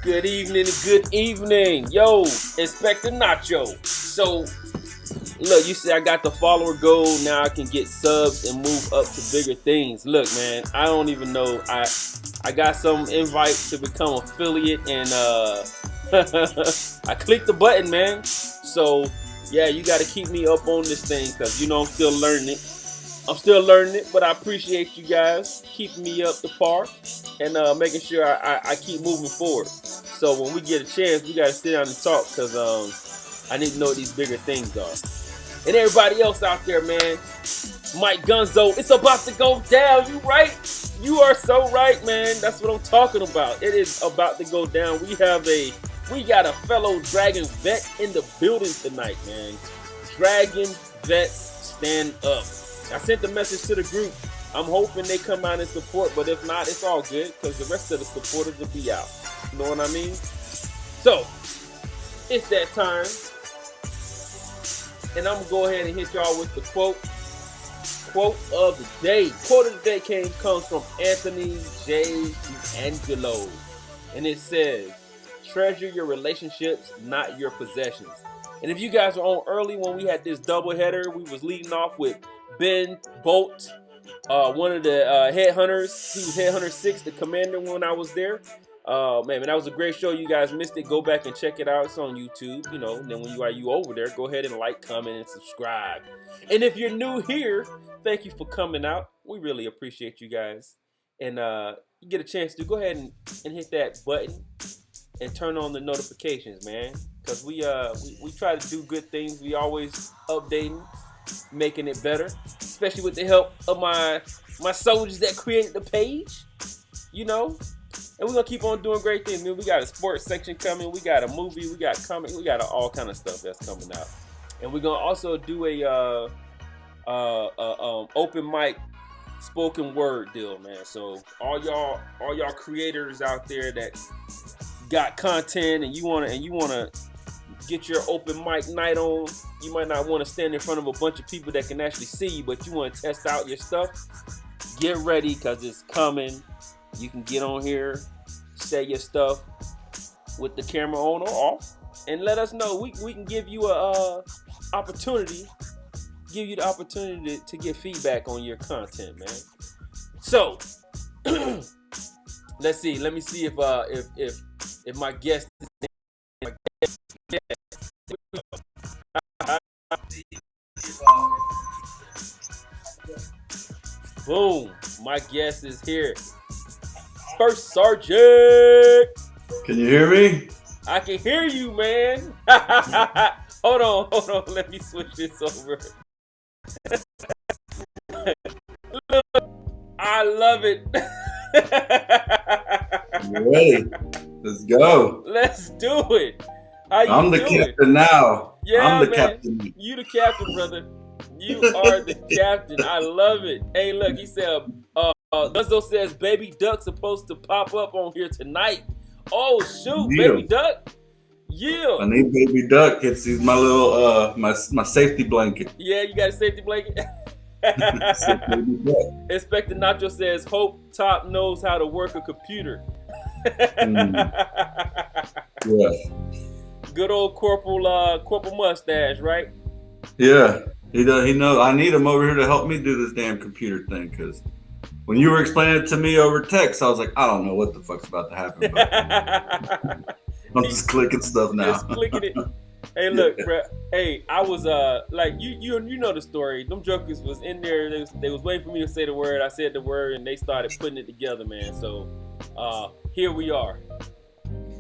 Good evening, good evening. Yo, Inspector Nacho. So, look, you see I got the follower goal. Now I can get subs and move up to bigger things. Look, man, I don't even know. I got some invite to become affiliate and I clicked the button, man. So, yeah, you got to keep me up on this thing because, you know, I'm still learning it. But I appreciate you guys keeping me up to par and making sure I keep moving forward. So when we get a chance, we got to sit down and talk because I need to know what these bigger things are. And everybody else out there, man, Mike Gunzo, it's about to go down. You right? You are so right, man. That's what I'm talking about. It is about to go down. We got a fellow Dragon vet in the building tonight, man. Dragon vets, stand up. I sent the message to the group. I'm hoping they come out and support, but if not, it's all good because the rest of the supporters will be out. You know what I mean? So, it's that time. And I'm going to go ahead and hit y'all with the quote. Quote of the day. Quote of the day comes from Anthony J. D'Angelo. And it says, treasure your relationships, not your possessions. And if you guys were on early when we had this doubleheader, we was leading off with Ben Bolt, one of the headhunters. He was headhunter 6, the commander when I was there. Man, that was a great show. You guys missed it. Go back and check it out. It's on YouTube. You know, and then when you over there, go ahead and like, comment, and subscribe. And if you're new here, thank you for coming out. We really appreciate you guys. And you get a chance to go ahead and hit that button and turn on the notifications, man. Because we try to do good things. We always updating, making it better, especially with the help of my soldiers that created the page, you know. And we're gonna keep on doing great things. I mean, we got a sports section coming, we got a movie, we got comic, we got all kind of stuff that's coming out. And we're gonna also do a open mic spoken word deal, man. So all y'all creators out there that got content and you wanna get your open mic night on. You might not want to stand in front of a bunch of people that can actually see you, but you want to test out your stuff. Get ready because it's coming. You can get on here, say your stuff with the camera on or off, and let us know. We can give you the opportunity to get feedback on your content, man. So let's see. Let me see if my guest is my guest. Boom, my guest is here. First Sergeant. Can you hear me? I can hear you, man. Hold on. Let me switch this over. love it. You ready? Let's go. Let's do it. How you I'm the doing? Captain now. Yeah, I'm the man. captain. You the captain, brother. You are the captain. I love it. Hey, look, he said, Dunzo says baby duck supposed to pop up on here tonight. Oh shoot, Yeah. baby duck. Yeah. I need baby duck. He's my little my safety blanket. Yeah, you got a safety blanket. Baby duck. Inspector Nacho says Hope Top knows how to work a computer. Yeah. Good old Corporal Mustache, right? Yeah. He does. He knows. I need him over here to help me do this damn computer thing, because when you were explaining it to me over text, I was like, I don't know what the fuck's about to happen. But I'm just clicking stuff now. Just clicking it. Hey, look, bro. Hey, I was like you know the story. Them jokers was in there. They was waiting for me to say the word. I said the word, and they started putting it together, man. So here we are.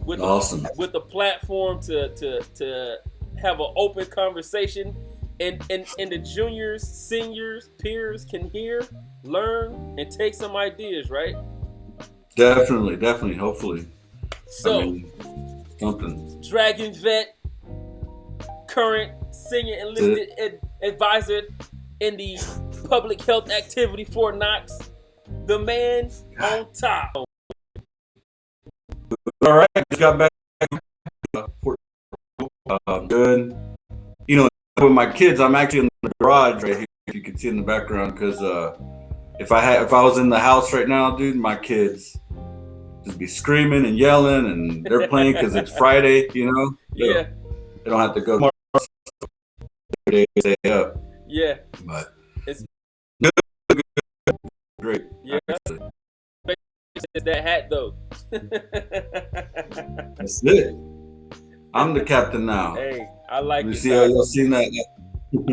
With Awesome. With the platform to have an open conversation, and the juniors, seniors, peers can hear, learn, and take some ideas, right? Definitely. Hopefully. So, something. Dragon Vet, current senior enlisted advisor in the public health activity Fort Knox, the man on top. All right, just got back. Good. You know, with my kids, I'm actually in the garage right here. If you can see in the background, because if I was in the house right now, dude, my kids just be screaming and yelling, and they're playing because it's Friday. You know, Yeah. They don't have to go every day to stay up. Yeah. But it's good. Great. Yeah. It's that hat though. That's it. I'm the captain now. Hey, I like it. You see how y'all seen that?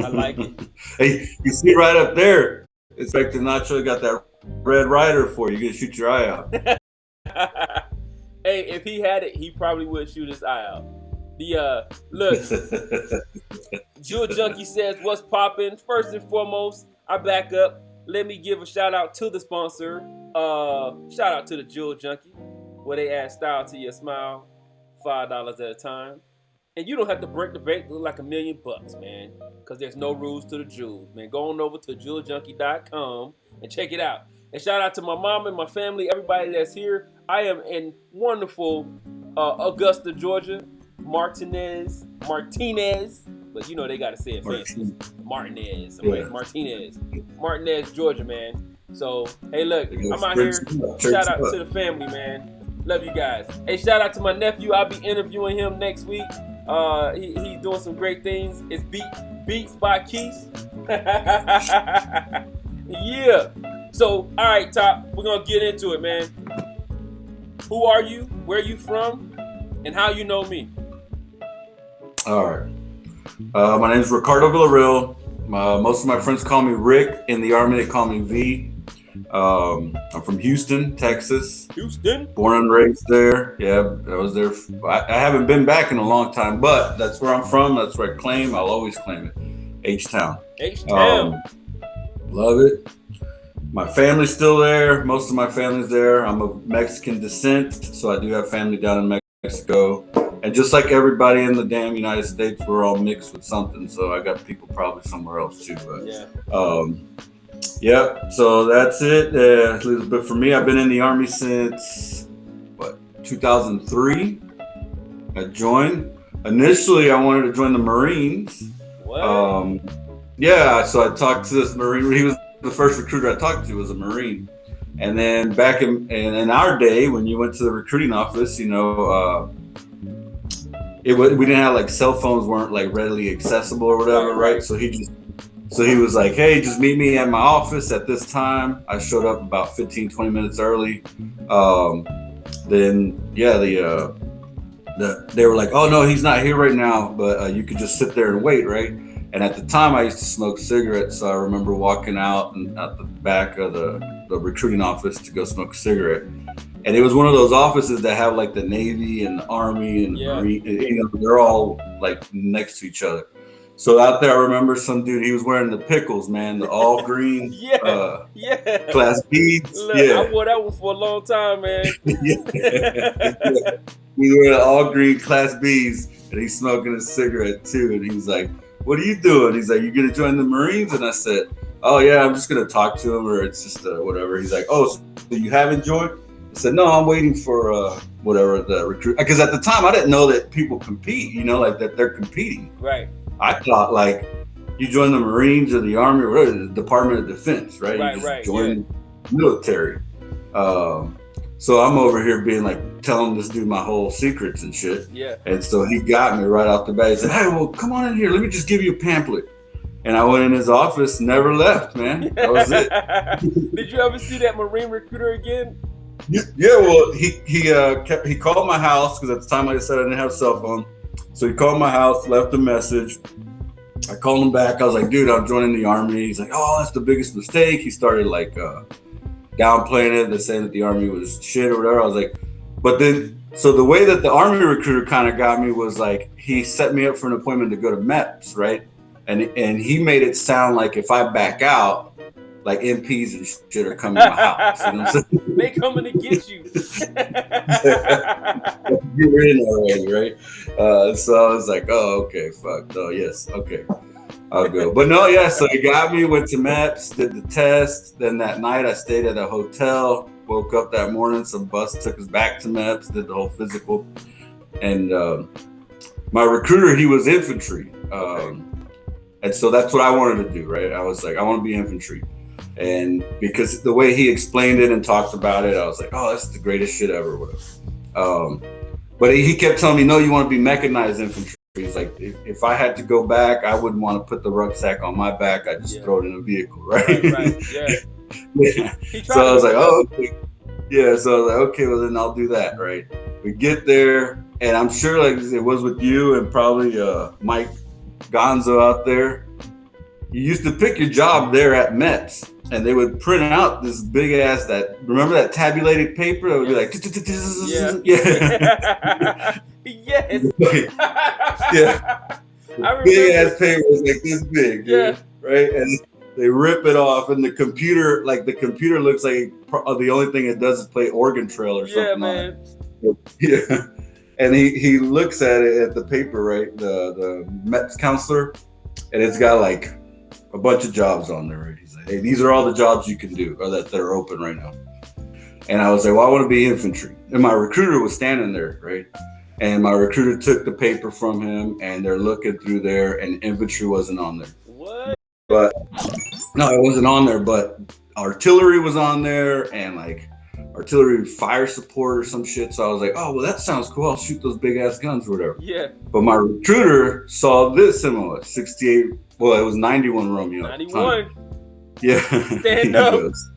I like it. Hey, you see right up there, Inspector Nacho got that Red Rider for you. You can shoot your eye out. Hey, if he had it, he probably would shoot his eye out. The look, Jewel Junkie says, "What's poppin'?" First and foremost, I back up. Let me give a shout out to the sponsor. Shout out to the Jewel Junkie, where they add style to your smile, $5 at a time. And you don't have to break the bank look like $1 million, man, because there's no rules to the jewels, man. Go on over to jeweljunkie.com and check it out. And shout out to my mom and my family, everybody that's here. I am in wonderful Augusta, Georgia. Martinez, but you know they gotta say it fancy. Martinez, Georgia, man. So hey, look, I'm out here. Shout out to the family, man. Love you guys. Hey, shout out to my nephew. I'll be interviewing him next week. He's doing some great things. It's Beats by Keith. Yeah. So all right, Top. We're gonna get into it, man. Who are you? Where are you from? And how you know me? All right. My name is Ricardo Villarreal. Most of my friends call me Rick. In the Army, they call me V. I'm from Houston, Texas. Houston? Born and raised there. Yeah, I was there. I haven't been back in a long time, but that's where I'm from. That's where I claim. I'll always claim it. H-Town. H-Town. Love it. My family's still there. Most of my family's there. I'm of Mexican descent, so I do have family down in Mexico. And just like everybody in the damn United States, we're all mixed with something. So I got people probably somewhere else too. But yeah. So that's it. A little bit for me. I've been in the Army since 2003. I joined. Initially, I wanted to join the Marines. What? Yeah. So I talked to this Marine. He was the first recruiter I talked to was a Marine. And then back in our day, when you went to the recruiting office, you know. We didn't have like cell phones weren't like readily accessible or whatever, right? So he was like, hey, just meet me at my office at this time. I showed up about 15, 20 minutes early. Then they were like, oh no, he's not here right now, but you could just sit there and wait, right? And at the time I used to smoke cigarettes, so I remember walking out and at the back of the recruiting office to go smoke a cigarette. And it was one of those offices that have like the Navy and the Army and the Marine, you know, they're all like next to each other. So out there, I remember some dude. He was wearing the pickles, man, the all green Yeah. Class B's. Look, I Yeah, wore that one for a long time, man. yeah. He wear the all green Class B's, and he's smoking a cigarette too. And he's like, "What are you doing?" He's like, "You gonna join the Marines?" And I said, "Oh yeah, I'm just gonna talk to him, or it's just whatever." He's like, "Oh, so you haven't joined?" I said, "No, I'm waiting for whatever the recruit." Because at the time, I didn't know that people compete. You know, like that they're competing. Right. I thought like you join the Marines or the Army or whatever, the Department of Defense, right? You just join the military. So I'm over here being like telling this dude my whole secrets and shit. Yeah. And so he got me right off the bat. He said, "Hey, well, come on in here. Let me just give you a pamphlet." And I went in his office, never left, man. That was it. Did you ever see that Marine recruiter again? Yeah, well, he called my house because at the time, like I said, I didn't have a cell phone. So he called my house, left a message. I called him back. I was like, "Dude, I'm joining the Army." He's like, "Oh, that's the biggest mistake." He started like downplaying it, and saying that the Army was shit or whatever. I was like, but then, so the way that the Army recruiter kind of got me was like, he set me up for an appointment to go to MEPS, right? And he made it sound like if I back out, like MPs and shit are coming to my house. You know what I'm saying? They coming to get you. You're in already, right? So I was like, "Oh, okay, fuck. No, yes, okay, I'll go." But no, yeah. So he got me, went to MEPS, did the test. Then that night, I stayed at a hotel. Woke up that morning, some bus took us back to MEPS, did the whole physical, and my recruiter, he was infantry, and so that's what I wanted to do, right? I was like, I want to be infantry. And because the way he explained it and talked about it, I was like, "Oh, that's the greatest shit ever," whatever. But he kept telling me, "No, you want to be mechanized infantry." He's like, if I had to go back, I wouldn't want to put the rucksack on my back. I'd just throw it in a vehicle, right? Right, yeah. Yeah. So I was like, "Oh, okay." Yeah, so I was like, "Okay, well then I'll do that," right? We get there, and I'm sure like it was with you and probably Mike Gonzo out there. You used to pick your job there at MEPS, and they would print out this big ass remember that tabulated paper that would be like, yes. Yeah. Big ass paper was like this big, dude, right? And they rip it off, and the computer looks like the only thing it does is play Oregon Trail or something. Yeah, man. Yeah. And he looks at it at the paper, right? The MEPS counselor, and it's got like a bunch of jobs on there, right? He's like, "Hey, these are all the jobs you can do, or that are open right now." And I was like, "Well, I want to be infantry." And my recruiter was standing there, right? And my recruiter took the paper from him, and they're looking through there, and infantry wasn't on there. What? But no, it wasn't on there. But artillery was on there, and like artillery fire support or some shit. So I was like, "Oh, well, that sounds cool. I'll shoot those big ass guns or whatever." Yeah. But my recruiter saw this similar 68. Well, it was 91 Romeo. 91. Yeah. Stand up. Goes,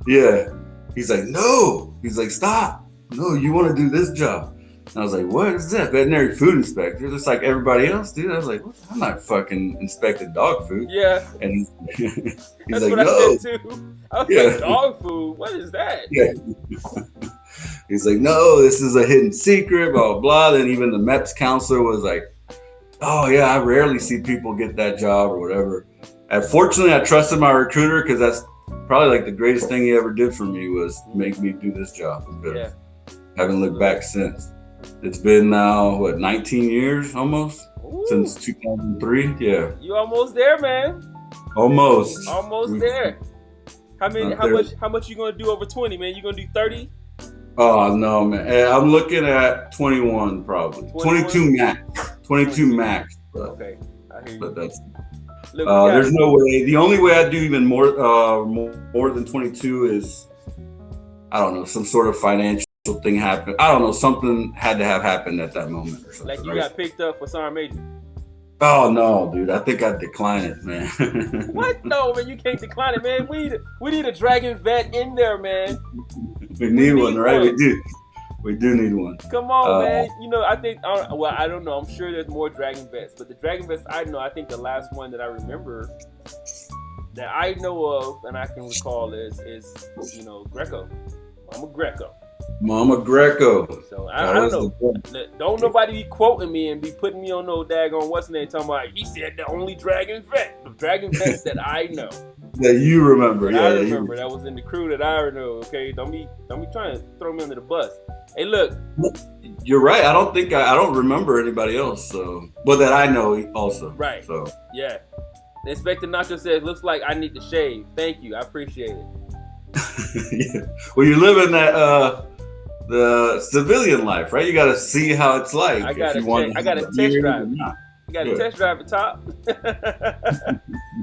yeah. He's like, "No." He's like, "Stop. No, you want to do this job." And I was like, "What is that?" Veterinary food inspector. Just like everybody else, dude. I was like, "I'm not fucking inspecting dog food." Yeah. And he's That's like, what "No." I said too. I was like, "Dog food? What is that?" Yeah. He's like, "No, this is a hidden secret, blah, blah, blah." Then even the MEPS counselor was like, "Oh, yeah, I rarely see people get that job or whatever." And fortunately, I trusted my recruiter because that's probably like the greatest thing he ever did for me was make me do this job. Yeah. Haven't looked back since. It's been now, 19 years almost? Ooh. Since 2003? Yeah. You almost there, man. Almost. Almost there. How much you gonna do over 20, man? You gonna do 30? Oh no, man. I'm looking at 21 probably. 22 max. 22 max. Okay. I hear you. But that's Look, there's no way. The only way I do even more than 22 is, I don't know, some sort of financial thing happened. I don't know, something had to have happened at that moment or something. Like you got picked up for Sergeant Major. Oh no, dude! I think I'd decline it, man. What? No, man, you can't decline it, man. We need a Dragon vet in there, man. We need one, right? We do. We do need one. Come on, man. You know, I think. Well, I don't know. I'm sure there's more Dragon vets, but the Dragon vets I know, I think the last one that I remember that I know of and I can recall is Greco. I'm a Greco. Mama Greco. So I don't know. Don't nobody be quoting me and be putting me on no daggone what's name talking about. He said the only dragon vet, the dragon vets that I know. That you remember, I remember that was in the crew that I know. Okay, don't be trying to throw me under the bus. Hey, look. You're right. I don't remember anybody else. So, but that I know also. Right. So yeah. Inspector Nacho says, "Looks like I need to shave." Thank you. I appreciate it. Yeah. Well, you're living that the civilian life, right? You got to see how it's like. I got to test drive. You got to test drive the top.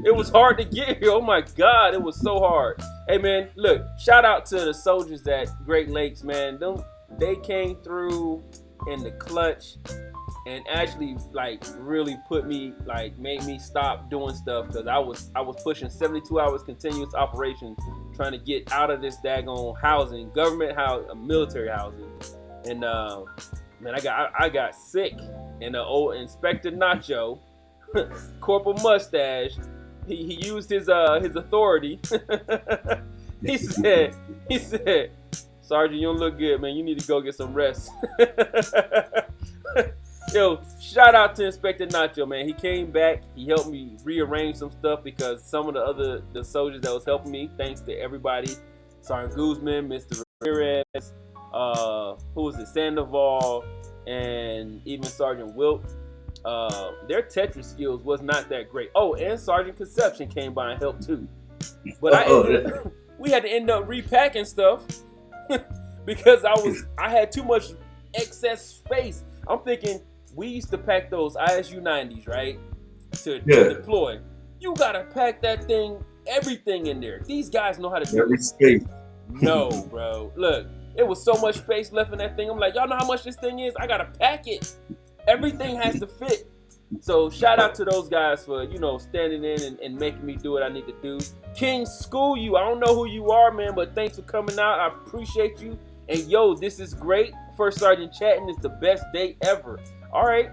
It was hard to get here. Oh my God, it was so hard. Hey man, look, shout out to the soldiers at Great Lakes, man. They came through in the clutch and actually like really made me stop doing stuff because I was pushing 72 hours continuous operation trying to get out of this daggone housing, government house, military housing, and man, I got sick, and the old Inspector Nacho, Corporal Mustache, he used his authority. he said, Sergeant, you don't look good, man. You need to go get some rest. Yo, shout out to Inspector Nacho, man. He came back. He helped me rearrange some stuff because some of the soldiers that was helping me, thanks to everybody, Sergeant Guzman, Mr. Ramirez, who was it, Sandoval, and even Sergeant Wilt. Their Tetris skills was not that great. Oh, and Sergeant Conception came by and helped too. But we had to end up repacking stuff because I had too much excess space. I'm thinking we used to pack those ISU 90s, right? To deploy. You gotta pack that thing, everything in there. These guys know how to do every it. space. No, bro. Look, it was so much space left in that thing. I'm like, y'all know how much this thing is? I gotta pack it. Everything has to fit. So shout out to those guys for, standing in and making me do what I need to do. King, school you. I don't know who you are, man, but thanks for coming out. I appreciate you. And yo, this is great. First Sergeant chatting is the best day ever. All right.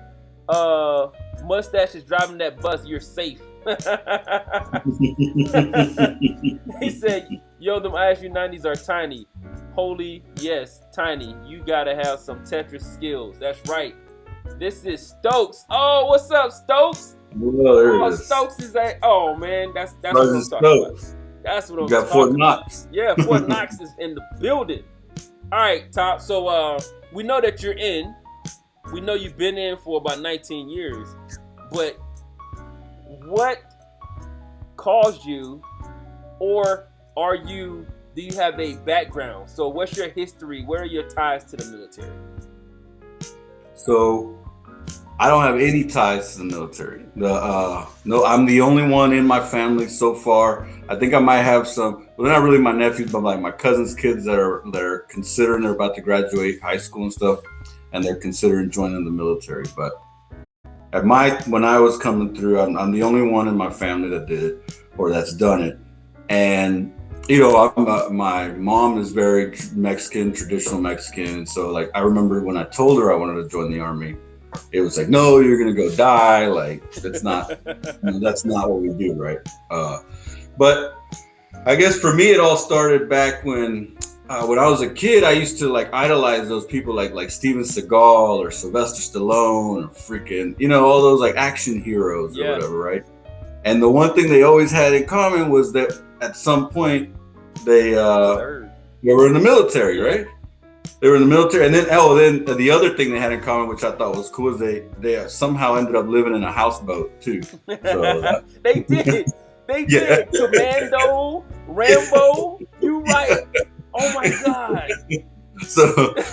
Mustache is driving that bus. You're safe. He said, yo, them ISU 90s are tiny. Holy, yes, tiny. You gotta have some Tetris skills. That's right. This is Stokes. Oh, what's up, Stokes? Well, Stokes is at. Oh man, that's what I'm talking about. That's what I'm talking about. Got Fort Knox. Yeah, Fort Knox is in the building. All right, Top. So we know that you're in. We know you've been in for about 19 years. But what caused you, or do you have a background? So what's your history? Where are your ties to the military? So I don't have any ties to the military. No, I'm the only one in my family so far. I think I might have some. Well, they're not really my nephews, but like my cousin's kids that are considering, they're about to graduate high school and stuff, and they're considering joining the military. But when I was coming through, I'm the only one in my family that did it or that's done it. And my mom is very Mexican, traditional Mexican, and so like I remember when I told her I wanted to join the army, it was like, no, you're gonna go die. Like that's not what we do, right? But I guess for me, it all started back when I was a kid. I used to like idolize those people like Steven Seagal or Sylvester Stallone or freaking all those like action heroes or whatever, right? And the one thing they always had in common was that at some point they were in the military, right? They were in the military, and then the other thing they had in common, which I thought was cool, is they somehow ended up living in a houseboat too. So they did. They did. Commando, Rambo. You right. Oh my God. So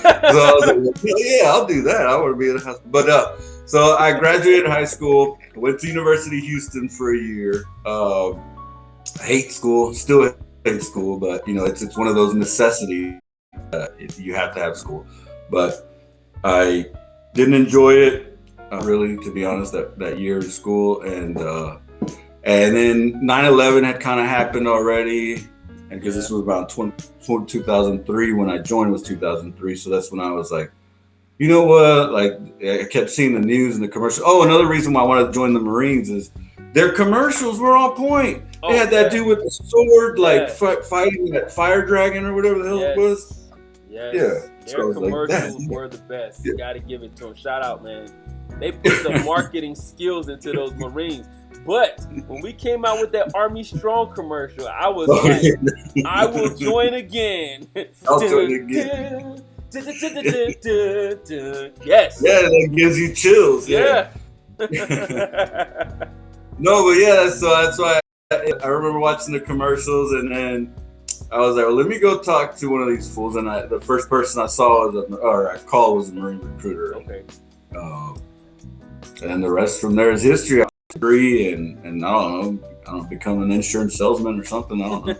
I was like, yeah, I'll do that. I want to be in a house. But so I graduated high school, went to University of Houston for a year. I hate school, still hate school, but it's one of those necessities. You have to have school, but I didn't enjoy it really, to be honest. That year in school, and then 9/11 had kind of happened already, and because this was about 2003 when I joined, was 2003, so that's when I was like, you know what? Like I kept seeing the news and the commercials. Oh, another reason why I wanted to join the Marines is their commercials were on point. They had that dude with the sword, like fighting that fire dragon or whatever the hell it was. Yes. Yeah. So Their I was like, commercials were the best. You got to give it to them. Shout out, man. They put the marketing skills into those Marines. But when we came out with that Army Strong commercial, I was like, I will join again. I'll join again. Yes. Yeah, that gives you chills. Yeah. No, but yeah, so that's why I remember watching the commercials, and then I was like, well, let me go talk to one of these fools. And the first person I saw I called was a Marine recruiter. Okay. And the rest from there is history. Degree and I don't know, become an insurance salesman or something. I don't know.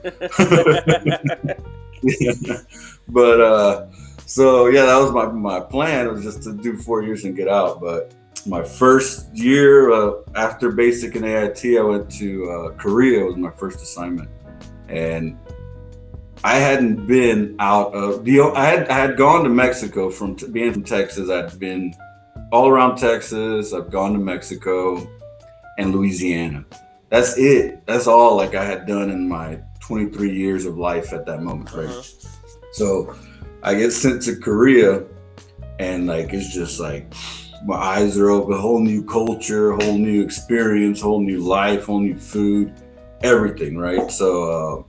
But so yeah, that was my plan. It was just to do 4 years and get out. But my first year after basic and AIT, I went to Korea. It was my first assignment, and I hadn't been out of I had gone to Mexico from being from Texas. I'd been all around Texas. I've gone to Mexico and Louisiana. That's it. That's all like I had done in my 23 years of life at that moment, right? Uh-huh. So I get sent to Korea, and like it's just like my eyes are open. Whole new culture, whole new experience, whole new life, whole new food, everything, right? So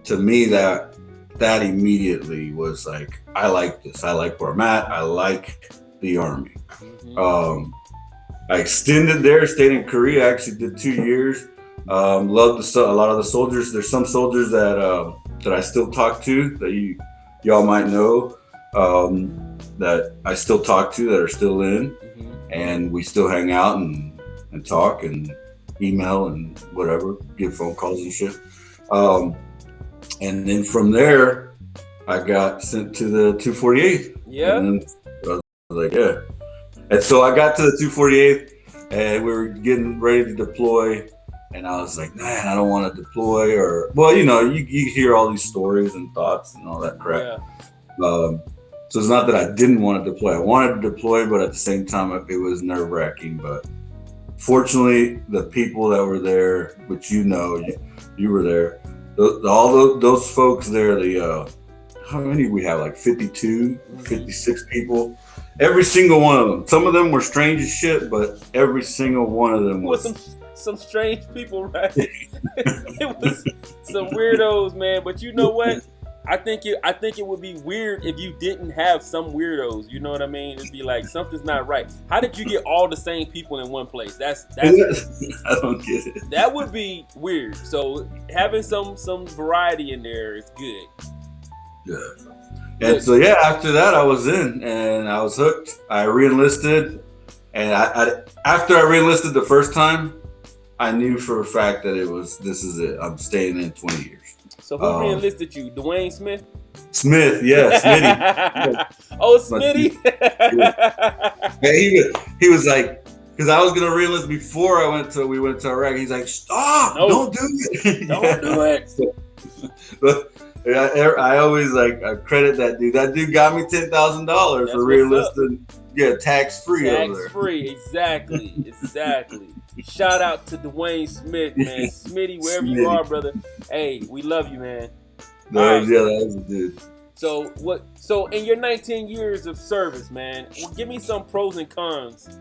to me, that immediately was like, I like this. I like where I'm at. I like the Army. Mm-hmm. I extended there, stayed in Korea. I actually did 2 years. Loved a lot of the soldiers. There's some soldiers that I still talk to that y'all might know, that I still talk to that are still in, mm-hmm. and we still hang out and talk and email and whatever, give phone calls and shit. And then from there, I got sent to the 248th. Yeah. And then I was like, yeah. And so I got to the 248th, and we were getting ready to deploy. And I was like, man, I don't want to deploy. Well, you hear all these stories and thoughts and all that crap. Yeah. So it's not that I didn't want to deploy. I wanted to deploy, but at the same time, it was nerve-wracking. But fortunately, the people that were there, which you were there, all those folks there, how many we have? Like 52, 56 people. Every single one of them. Some of them were strange as shit, but every single one of them was some strange people, right? It was some weirdos, man. But you know what? I think it would be weird if you didn't have some weirdos. You know what I mean? It'd be like something's not right. How did you get all the same people in one place? That's I don't get it. That would be weird. So having some variety in there is good. Yeah. And so yeah, after that I was in and I was hooked. I re-enlisted, and I after I re-enlisted the first time, I knew for a fact that this is it. I'm staying in 20 years. So who re-enlisted you? Dwayne Smith? Smith, yeah, Smitty. Oh, Smitty. Yeah, he was like, because I was gonna re-enlist before we went to Iraq. He's like, stop, don't do it. Don't do it. But I always I credit that dude. That dude got me $10,000 for re-enlisting. Yeah, tax-free over there. Tax-free, exactly. Shout out to Dwayne Smith, man. Smitty, wherever you are, brother. Hey, we love you, man. Yeah, that was a dude. So in your 19 years of service, man, give me some pros and cons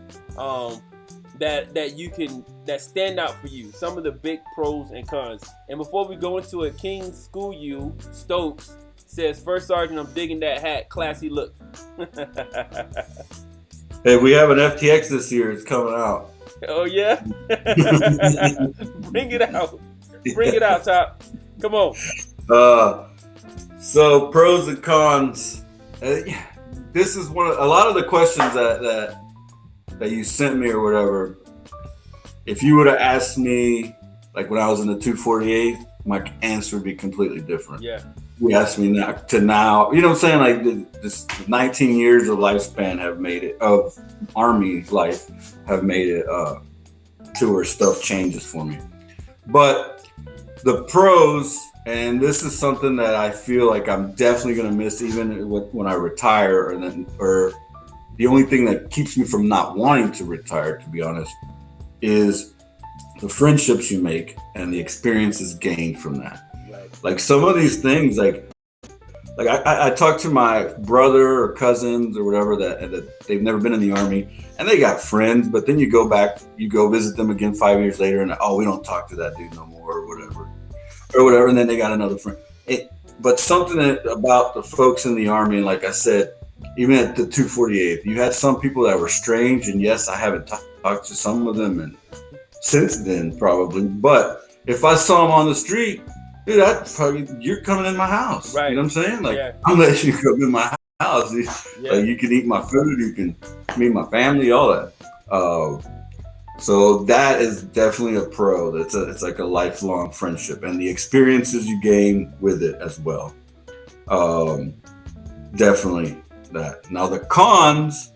that stand out for you. Some of the big pros and cons. And before we go into it, King School You Stokes says, First Sergeant, I'm digging that hat. Classy look. Hey, we have an FTX this year. It's coming out. Oh, yeah? Bring it out. Bring it out, Top. Come on. So pros and cons. This is a lot of the questions that you sent me or whatever. If you would have asked me, like when I was in the 248, my answer would be completely different. Yeah. You asked me now, you know what I'm saying? Like this 19 years of lifespan of Army life have made it to where stuff changes for me. But the pros, and this is something that I feel like I'm definitely going to miss even when I retire, or the only thing that keeps me from not wanting to retire, to be honest, is the friendships you make and the experiences gained from that. Right. Like some of these things, like like I talked to my brother or cousins or whatever that they've never been in the Army, and they got friends, but then you go visit them again 5 years later, and we don't talk to that dude no more or whatever, and then they got another friend. But something about the folks in the Army, and like I said, even at the 248th, you had some people that were strange, and yes, I haven't talked to some of them and since then probably, but if I saw them on the street, dude, you're coming in my house. Right. You know what I'm saying? Like, Yeah. I'm letting you come in my house. Yeah. Like, you can eat my food, you can meet my family, all that. So that is definitely a pro. It's like a lifelong friendship, and the experiences you gain with it as well. Definitely that. Now the cons,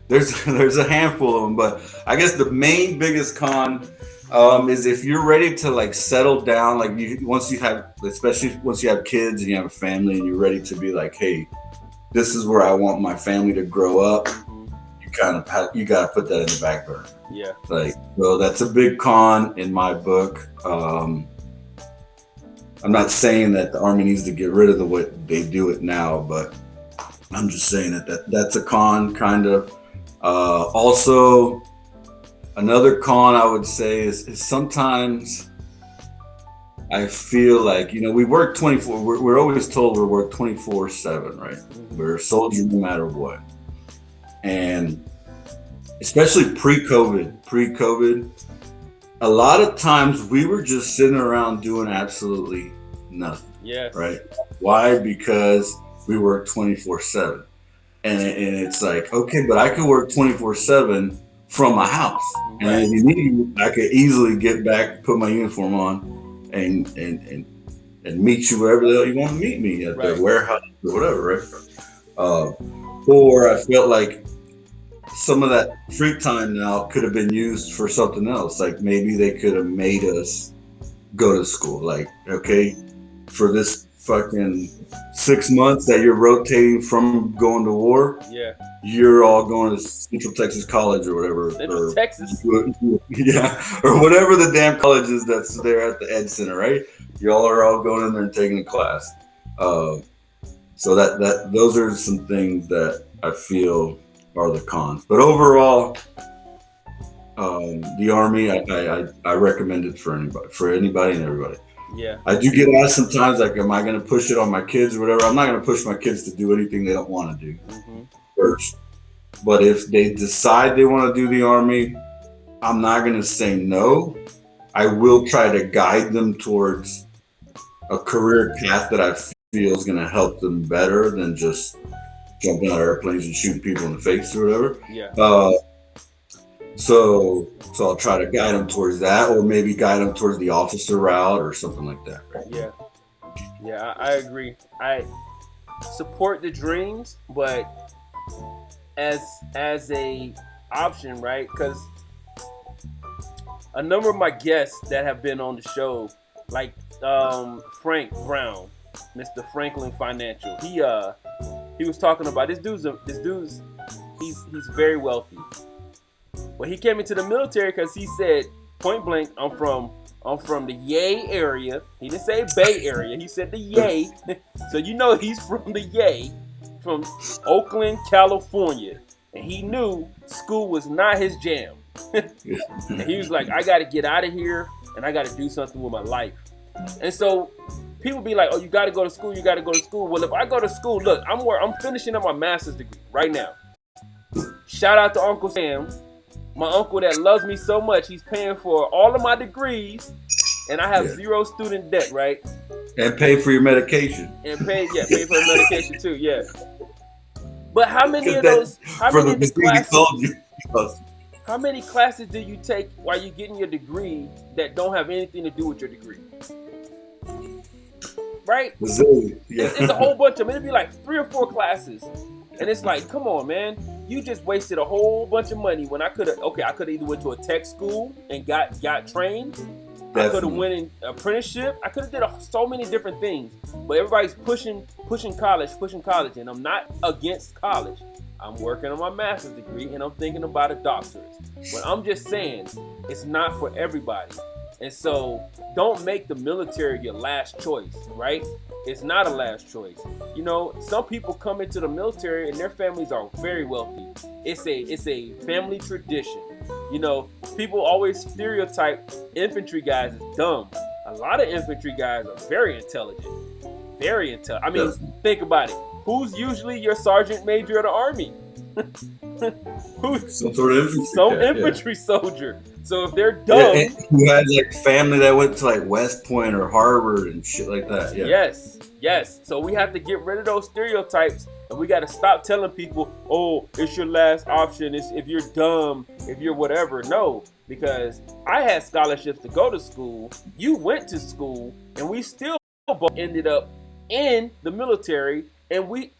there's a handful of them, but I guess the main biggest con is if you're ready to like settle down, like especially once you have kids and you have a family and you're ready to be like, hey, this is where I want my family to grow up. You got to put that in the back burner. Yeah. Like, well, that's a big con in my book. I'm not saying that the Army needs to get rid of the way they do it now, but I'm just saying that's a con, kind of. Also, another con I would say is sometimes I feel like, we work 24. We're always told we work 24/7, right? We're a soldier no matter what. And especially pre-COVID, a lot of times we were just sitting around doing absolutely nothing. Yeah. Right? Why? Because we work 24/7. And it's like, okay, but I could work 24/7 from my house. Right. And if you need, I could easily get back, put my uniform on, and meet you wherever the hell you want to meet me at the warehouse or whatever, right? Or I felt like some of that free time now could have been used for something else. Like maybe they could have made us go to school. Like, okay, for this fucking 6 months that you're rotating from going to war, you're all going to Central Texas College or whatever. Central Texas? Yeah, or whatever the damn college is that's there at the Ed Center, right? Y'all are all going in there and taking a class. So that those are some things that I feel are the cons. But overall, the Army, I recommend it for anybody and everybody. Yeah. I do get asked sometimes, like, am I going to push it on my kids or whatever? I'm not going to push my kids to do anything they don't want to do first. But if they decide they want to do the Army, I'm not going to say no. I will try to guide them towards a career path that I feel is going to help them better than just jumping out of airplanes and shooting people in the face or whatever. Yeah. So I'll try to guide them towards that, or maybe guide them towards the officer route or something like that. Right? Yeah. Yeah, I agree. I support the dreams, but as a option, right? Because a number of my guests that have been on the show, like Frank Brown, Mr. Franklin Financial, he was talking about this dude's he's very wealthy. Well, he came into the military because he said point blank, I'm from the Yay area. He didn't say Bay Area. He said the Yay. So he's from the Yay, from Oakland, California. And he knew school was not his jam. And he was like, I got to get out of here and I got to do something with my life. And so people be like, oh, you got to go to school. You got to go to school. Well, if I go to school, look, I'm finishing up my master's degree right now. Shout out to Uncle Sam. My uncle that loves me so much, he's paying for all of my degrees, and I have zero student debt, right? And pay for your medication. And pay for the medication too, yeah. But how many of those? How many classes do you take while you're getting your degree that don't have anything to do with your degree? Right? Yeah. It's a whole bunch of them. It'd be like 3 or 4 classes. And it's like, come on, man. You just wasted a whole bunch of money when I could have either went to a tech school and got trained. Definitely. I could have went in apprenticeship. I could have did so many different things. But everybody's pushing college. And I'm not against college. I'm working on my master's degree and I'm thinking about a doctorate. But I'm just saying, it's not for everybody. And so don't make the military your last choice, right? It's not a last choice. You know, some people come into the military and their families are very wealthy. It's a family tradition. You know, people always stereotype infantry guys as dumb. A lot of infantry guys are very intelligent. Very intelligent. I mean, think about it. Who's usually your sergeant major of the army? Who's some sort of infantry soldier. So if they're dumb, who had like family that went to like West Point or Harvard and shit like that. Yeah. Yes. So we have to get rid of those stereotypes, and we got to stop telling people, "Oh, it's your last option. It's if you're dumb, if you're whatever." No, because I had scholarships to go to school. You went to school, and we still both ended up in the military, and we.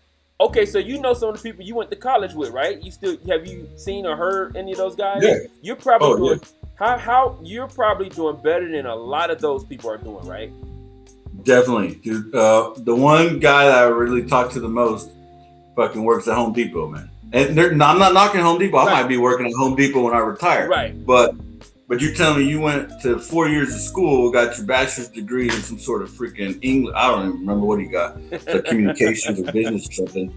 Okay, so you know some of the people you went to college with, right? Have you seen or heard any of those guys? Yeah. You're probably doing how you're probably doing better than a lot of those people are doing, right? Definitely, dude. The one guy that I really talk to the most fucking works at Home Depot, man. And I'm not knocking Home Depot. I might be working at Home Depot when I retire. Right. But you're telling me you went to 4 years of school, got your bachelor's degree in some sort of freaking English. I don't even remember what he got. Like communications or business or something.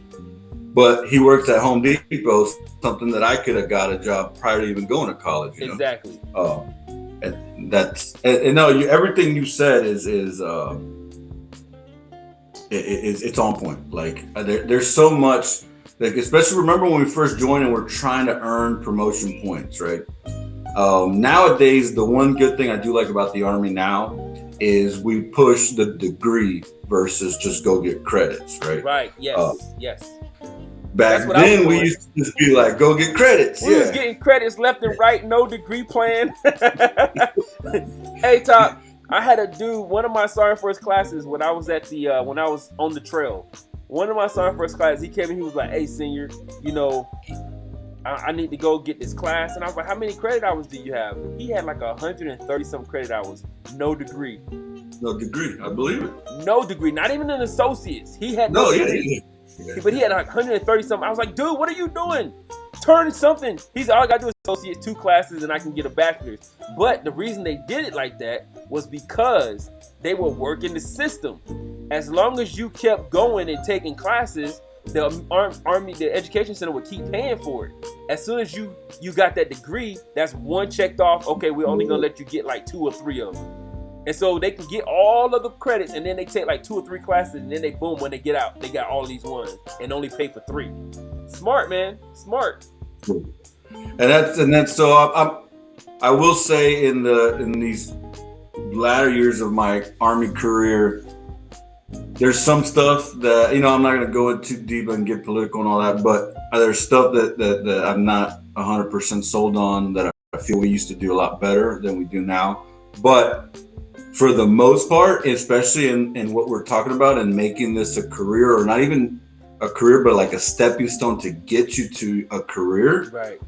But he works at Home Depot, something that I could have got a job prior to even going to college. You know? Exactly. And no, everything you said is it's on point. Like there's so much. Like especially remember when we first joined and we're trying to earn promotion points, right? Nowadays, the one good thing I do like about the Army now is we push the degree versus just go get credits, right? Right. Yes. Yes. Back then, we used to just be like, go get credits. We was getting credits left and right, no degree plan. Hey, Top, I had a dude, one of my Sergeant First classes when I was at the when I was on the trail. One of my Sergeant First classes, he came in, he was like, "Hey, senior, you know, I need to go get this class." And I was like, "How many credit hours do you have?" He had like 130 some credit hours, no degree. No degree, I believe it. No degree, not even an associate's. He had no degree. Yeah. But he had like 130 something. I was like, "Dude, what are you doing? Turn something." He's all I got to do is associate 2 classes and I can get a bachelor's. But the reason they did it like that was because they were working the system. As long as you kept going and taking classes, the Army, the education center would keep paying for it. As soon as you got that degree, that's one checked off. Okay, we're only gonna let you get like 2 or 3 of them. And so they can get all of the credits, and then they take like 2 or 3 classes, and then they boom, when they get out, they got all these ones and only pay for 3. Smart, man, smart. And that's so I will say in these latter years of my Army career, there's some stuff that, you know, I'm not going to go in too deep and get political and all that, but there's stuff that I'm not 100% sold on that I feel we used to do a lot better than we do now. But for the most part, especially in what we're talking about and making this a career, or not even a career, but like a stepping stone to get you to a career, right?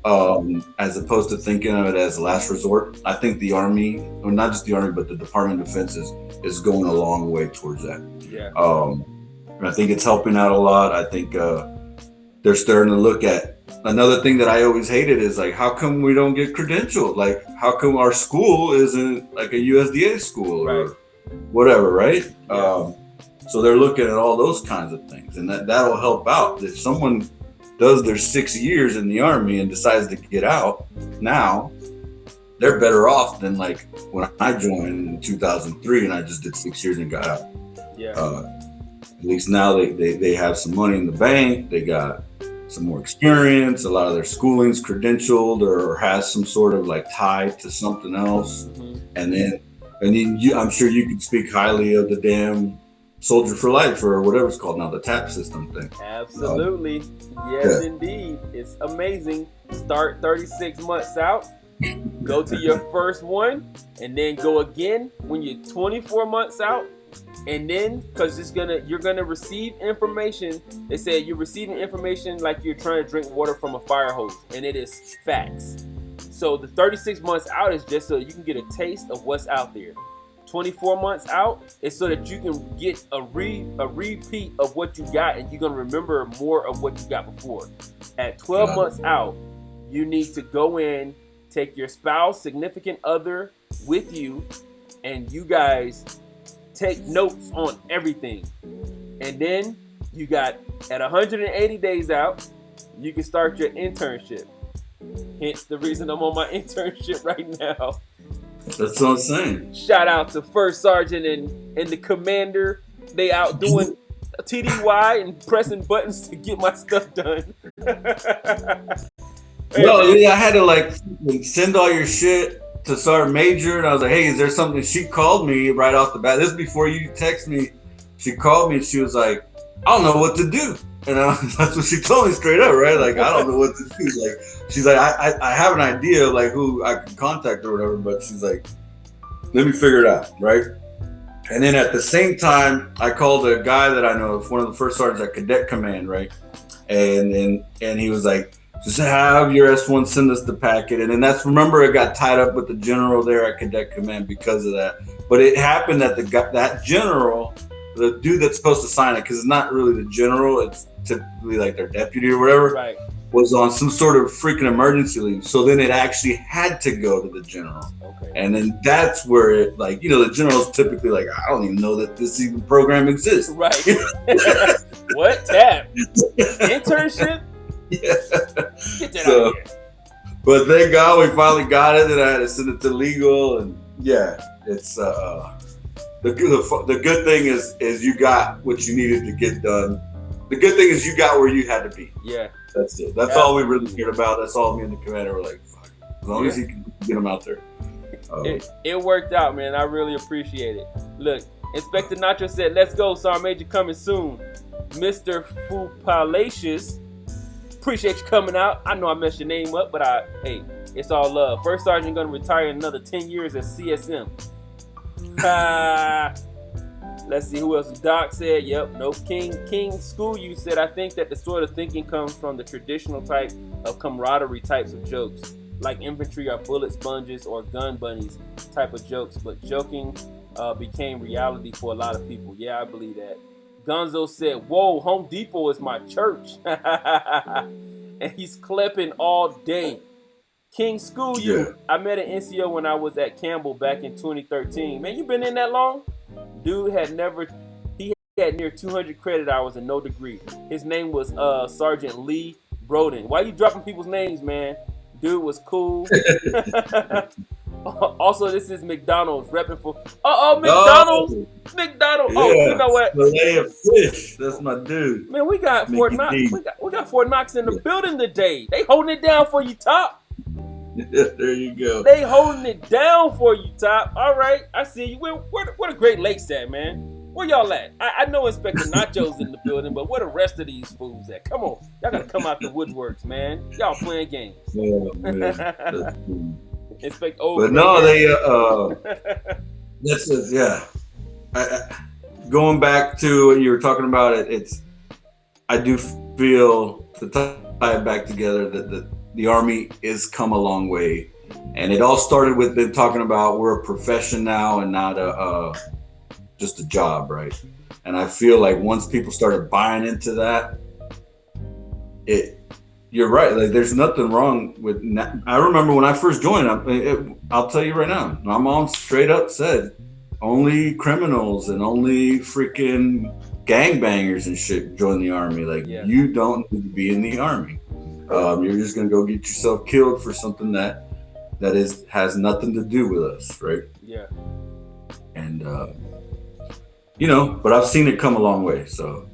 As opposed to thinking of it as a last resort. I think the Army, or not just the Army, but the Department of Defense is going a long way towards that. Yeah. And I think it's helping out a lot. I think they're starting to look at another thing that I always hated is like, how come we don't get credentialed? Like, how come our school isn't like a USDA school or whatever, right? Yeah. So they're looking at all those kinds of things, and that'll help out. If someone does their 6 years in the Army and decides to get out now, they're better off than like when I joined in 2003 and I just did 6 years and got out. Yeah. At least now they have some money in the bank. They got some more experience. A lot of their schooling's credentialed or has some sort of like tie to something else. Mm-hmm. And then I'm sure you can speak highly of the damn Soldier for Life or whatever it's called now, the TAP system thing. Absolutely. Yes, indeed. It's amazing. Start 36 months out, go to your first one, and then go again when you're 24 months out. And then, because you're gonna receive information. They say you're receiving information like you're trying to drink water from a fire hose, and it is facts. So the 36 months out is just so you can get a taste of what's out there. 24 months out is so that you can get a repeat of what you got, and you're gonna remember more of what you got before. At 12 months out, you need to go in, take your spouse, significant other, with you, and you guys take notes on everything. And then you got at 180 days out, you can start your internship. Hence the reason I'm on my internship right now. That's what I'm saying. Shout out to First Sergeant and the commander. They out doing TDY and pressing buttons to get my stuff done. No, yeah, I had to like send all your shit to Sergeant Major, and I was like, "Hey, is there something?" She called me right off the bat. This is before you text me. She called me and she was like, "I don't know what to do," and that's what she told me straight up, right? Like, I don't know what to do. Like, she's like, I have an idea of like who I can contact or whatever, but she's like, let me figure it out, right? And then at the same time, I called a guy that I know, one of the first sergeants at Cadet Command, right? And he was like, just have your S1 send us the packet. And then remember, it got tied up with the general there at Cadet Command because of that. But it happened that that general, the dude that's supposed to sign it, because it's not really the general, it's typically like their deputy or whatever, right, was on some sort of freaking emergency leave. So then it actually had to go to the general. Okay. And then that's where it, like, the general's typically like, I don't even know that this even program exists. Right. What? Tab? Internship? Yeah. Get that out of here. But thank God we finally got it, and I had to send it to legal, and yeah, it's the good thing is you got what you needed to get done. The good thing is you got where you had to be. Yeah. That's it. That's all we really cared about. That's all me and the commander were like, fuck. As long as he can get them out there. It worked out, man. I really appreciate it. Look, Inspector Nacho said, let's go. Sergeant Major coming soon. Mr. Fupalacious, appreciate you coming out. I know I messed your name up, but hey, it's all love. First Sergeant going to retire in another 10 years as CSM. Let's see who else. Doc said, yep, no. King School You said, I think that the sort of thinking comes from the traditional type of camaraderie types of jokes, like infantry or bullet sponges or gun bunnies type of jokes, but joking became reality for a lot of people. Yeah, I believe that. Gonzo said, whoa, Home Depot is my church. And he's clipping all day. King School You. Yeah. I met an NCO when I was at Campbell back in 2013. Man, you been in that long? Dude had near 200 credit hours and no degree. His name was Sergeant Lee Broden. Why you dropping people's names, man? Dude was cool. Also, this is McDonald's repping for. McDonald's. Oh, McDonald's. Yeah. Oh, you know what? Fillet of fish. That's my dude. Man, we got Fort Knox. We got Fort Knox in the building today. They holding it down for you, Top. Yeah, there you go. They holding it down for you, Top. All right, I see you. Where the Great Lakes at, man? Where y'all at? I know Inspector Nacho's in the building, but where the rest of these fools at? Come on, y'all gotta come out the woodworks, man. Y'all playing games. Oh, man. Inspect but no, this is, yeah. Going back to what you were talking about, I do feel, to tie it back together, that the Army is come a long way. And it all started with them talking about we're a profession now and not just a job, right? And I feel like once people started buying into that, you're right. Like, there's nothing wrong with. I remember when I first joined. I'll tell you right now. My mom straight up said, "Only criminals and only freaking gangbangers and shit join the Army. Like, you don't need to be in the Army. You're just gonna go get yourself killed for something that has nothing to do with us, right?" Yeah. And but I've seen it come a long way. So.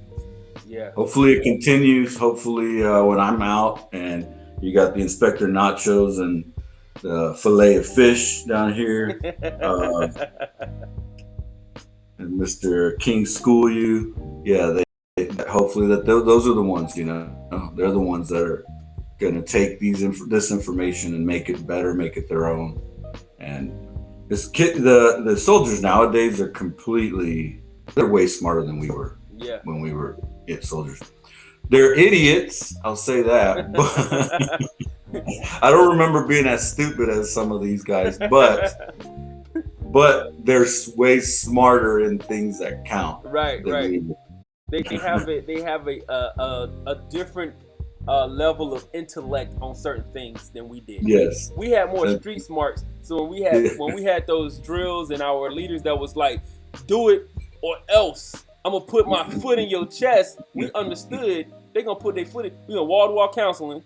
Yeah. Hopefully it continues. Hopefully when I'm out and you got the Inspector Nachos and the fillet of fish down here, and Mr. King School You, hopefully those are the ones. They're the ones that are going to take this information and make it better, make it their own. And the soldiers nowadays are they're way smarter than we were. Yeah. When we were soldiers. They're idiots, I'll say that. But I don't remember being as stupid as some of these guys, but they're way smarter in things that count. Right. They have a different level of intellect on certain things than we did. Yes. We had more street smarts. So when we had those drills and our leaders that was like, do it or else I'm gonna put my foot in your chest. We understood they gonna put their foot in. We gonna wall to wall counseling.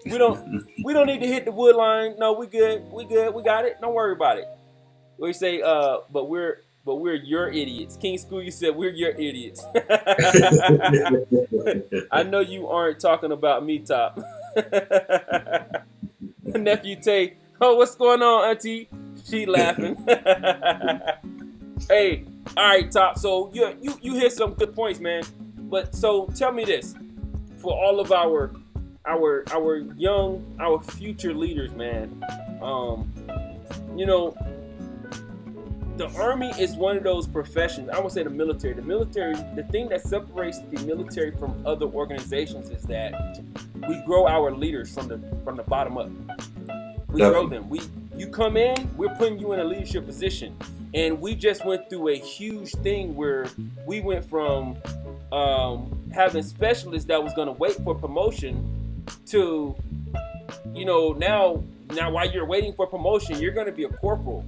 we don't need to hit the wood line. No, we good. We got it. Don't worry about it. We say, but we're your idiots. King School, you said we're your idiots. I know you aren't talking about me, Top. Nephew Tay, oh, what's going on, Auntie? She laughing. Hey, all right, Top. So you hit some good points, man. But so tell me this, for all of our future leaders, man. The Army is one of those professions. I would say the military. The thing that separates the military from other organizations is that we grow our leaders from the bottom up. We grow them. You come in, we're putting you in a leadership position. And we just went through a huge thing where we went from having specialists that was going to wait for promotion to, now while you're waiting for promotion, you're going to be a corporal.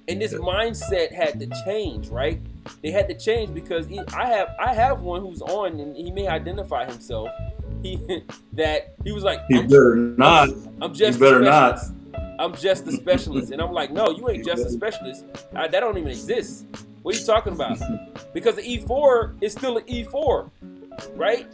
And this mindset had to change, right? They had to change because I have one who's on, and he may identify himself. He was like, "You better not. I'm just you better not. I'm just a specialist," and I'm like, "No, you ain't just a specialist. That don't even exist. What are you talking about?" Because the E4 is still an E4, right?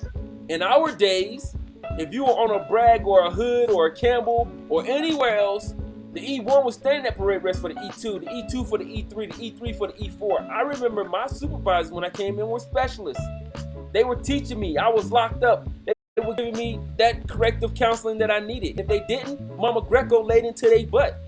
In our days, if you were on a Bragg or a Hood or a Campbell or anywhere else, the E1 was standing at parade rest for the E2, the E2 for the E3, the E3 for the E4. I remember my supervisors when I came in were specialists. They were teaching me. I was locked up. They were giving me that corrective counseling that I needed. If they didn't, Mama Greco laid into their butt.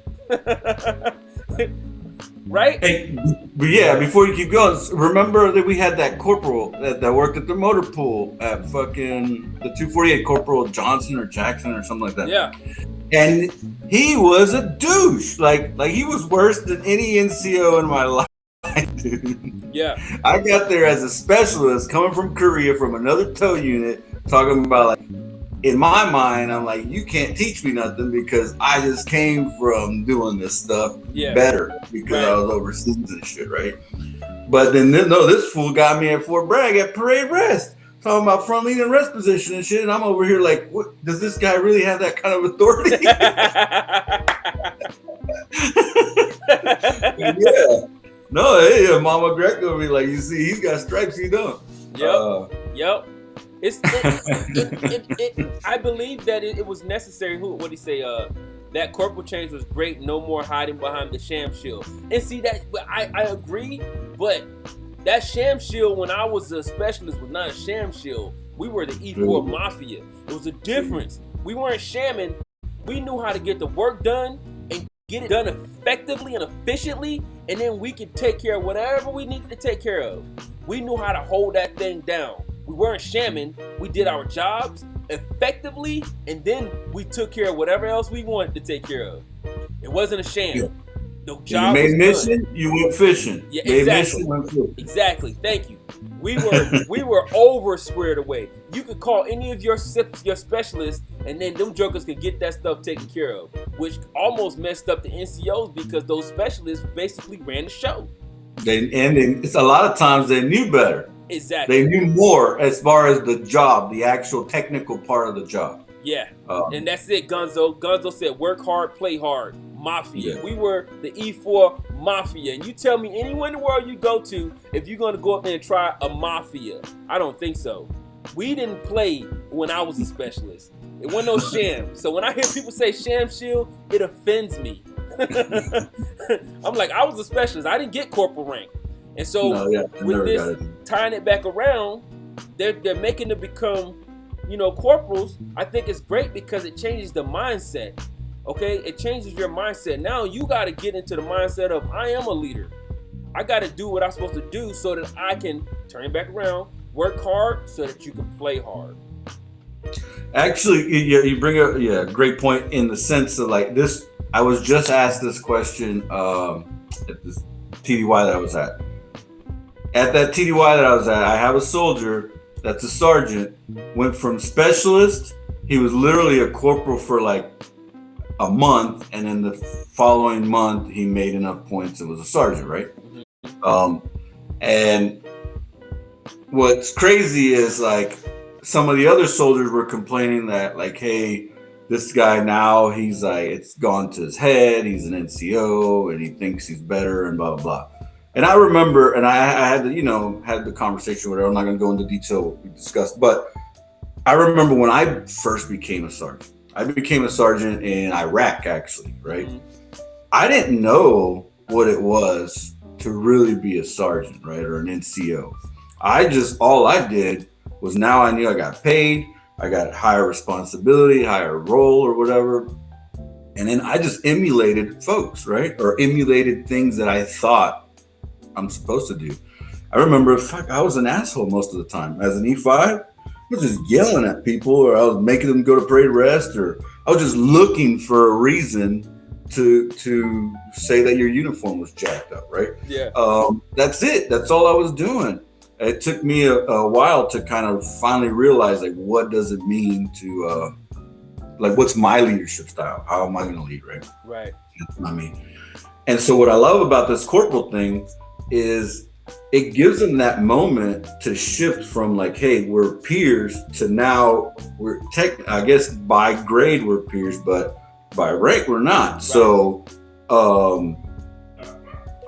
Right? Hey, but yeah, before you keep going, remember that we had that corporal that worked at the motor pool at fucking the 248, Corporal Johnson or Jackson or something like that. Yeah. And he was a douche. Like he was worse than any NCO in my life, dude. Yeah. I got there as a specialist coming from Korea from another tow unit, talking about like, in my mind, I'm like, you can't teach me nothing because I just came from doing this stuff better because I was overseas and shit, right? But then this fool got me at Fort Bragg at parade rest. Talking about front lead and rest position and shit, and I'm over here like, what? Does this guy really have that kind of authority? Yeah. No, hey, Mama Greco be like, you see, he's got stripes, he don't. Yep. I believe that it was necessary. What did he say? That corporal change was great. No more hiding behind the sham shield. And see that, I agree, but that sham shield when I was a specialist was not a sham shield. We were the E4 Mafia. It was a difference. We weren't shamming. We knew how to get the work done and get it done effectively and efficiently, and then we could take care of whatever we needed to take care of. We knew how to hold that thing down. We weren't shamming. We did our jobs effectively, and then we took care of whatever else we wanted to take care of. It wasn't a sham. Yeah. The job you made was mission, done. you went fishing. Yeah, exactly. Exactly. Thank you. We were over squared away. You could call any of your specialists, and then them jokers could get that stuff taken care of, which almost messed up the NCOs because those specialists basically ran the show. It's a lot of times they knew better. Exactly. They knew more as far as the job, the actual technical part of the job. Yeah. And that's it, Gonzo. Gonzo said, work hard, play hard. Mafia. Yeah. We were the E4 Mafia. And you tell me anywhere in the world you go to, if you're going to go up there and try a Mafia. I don't think so. We didn't play when I was a specialist. It wasn't no sham. So when I hear people say sham shield, it offends me. I'm like, I was a specialist. I didn't get corporal rank. And so with this tying it back around, they're making them become, corporals. I think it's great because it changes the mindset. Okay, it changes your mindset. Now you got to get into the mindset of I am a leader. I got to do what I'm supposed to do so that I can turn it back around, work hard so that you can play hard. Actually, you bring up a great point in the sense of like this. I was just asked this question at this TDY that I was at. At that TDY that I was at, I have a soldier that's a sergeant, went from specialist he was literally a corporal for like a month, and then the following month he made enough points and was a sergeant, right? And what's crazy is like some of the other soldiers were complaining that like, hey, this guy now he's like it's gone to his head, he's an NCO and he thinks he's better and blah blah blah. And I remember, and I had to, had the conversation with her. I'm not going to go into detail what we discussed, but I remember when I first became a sergeant. I became a sergeant in Iraq, actually, right? I didn't know what it was to really be a sergeant, right, or an NCO. All I did was now I knew I got paid, I got higher responsibility, higher role or whatever. And then I just emulated folks, right? Or emulated things that I thought I'm supposed to do. I remember, I was an asshole most of the time. As an E5, I was just yelling at people, or I was making them go to parade rest, or I was just looking for a reason to say that your uniform was jacked up, right? Yeah. That's it. That's all I was doing. It took me a while to kind of finally realize, like, what does it mean to, like, what's my leadership style? How am I going to lead, right? Right. I mean, and so what I love about this corporal thing is it gives them that moment to shift from like, hey, we're peers, to now we're I guess by grade we're peers, but by rank we're not. Right. So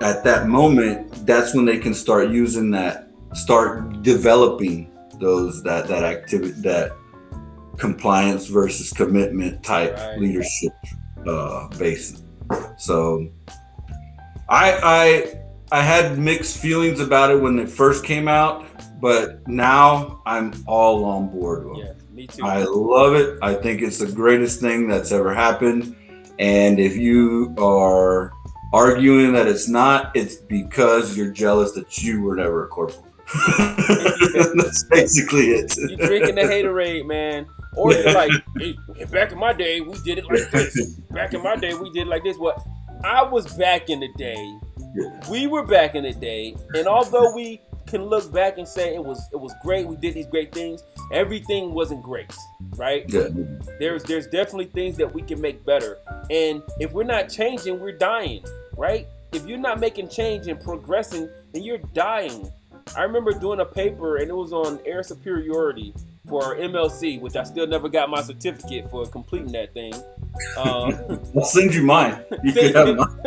at that moment, that's when they can start using that, start developing that activity, that compliance versus commitment type leadership basis. So I had mixed feelings about it when it first came out, but now I'm all on board with it. Yeah, me too. I love it. I think it's the greatest thing that's ever happened. And if you are arguing that it's not, it's because you're jealous that you were never a corporal. That's basically it. You're drinking the haterade, man. Or you're like, hey, back in my day, we did it like this. Back in my day, we did it like this. What? I was back in the day. We were back in the day, and although we can look back and say it was great, we did these great things, everything wasn't great, right? Yeah. There's definitely things that we can make better, and if we're not changing, we're dying, right? If you're not making change and progressing, then you're dying. I remember doing a paper, and it was on air superiority for MLC, which I still never got my certificate for completing that thing. I'll send you mine. You can have mine.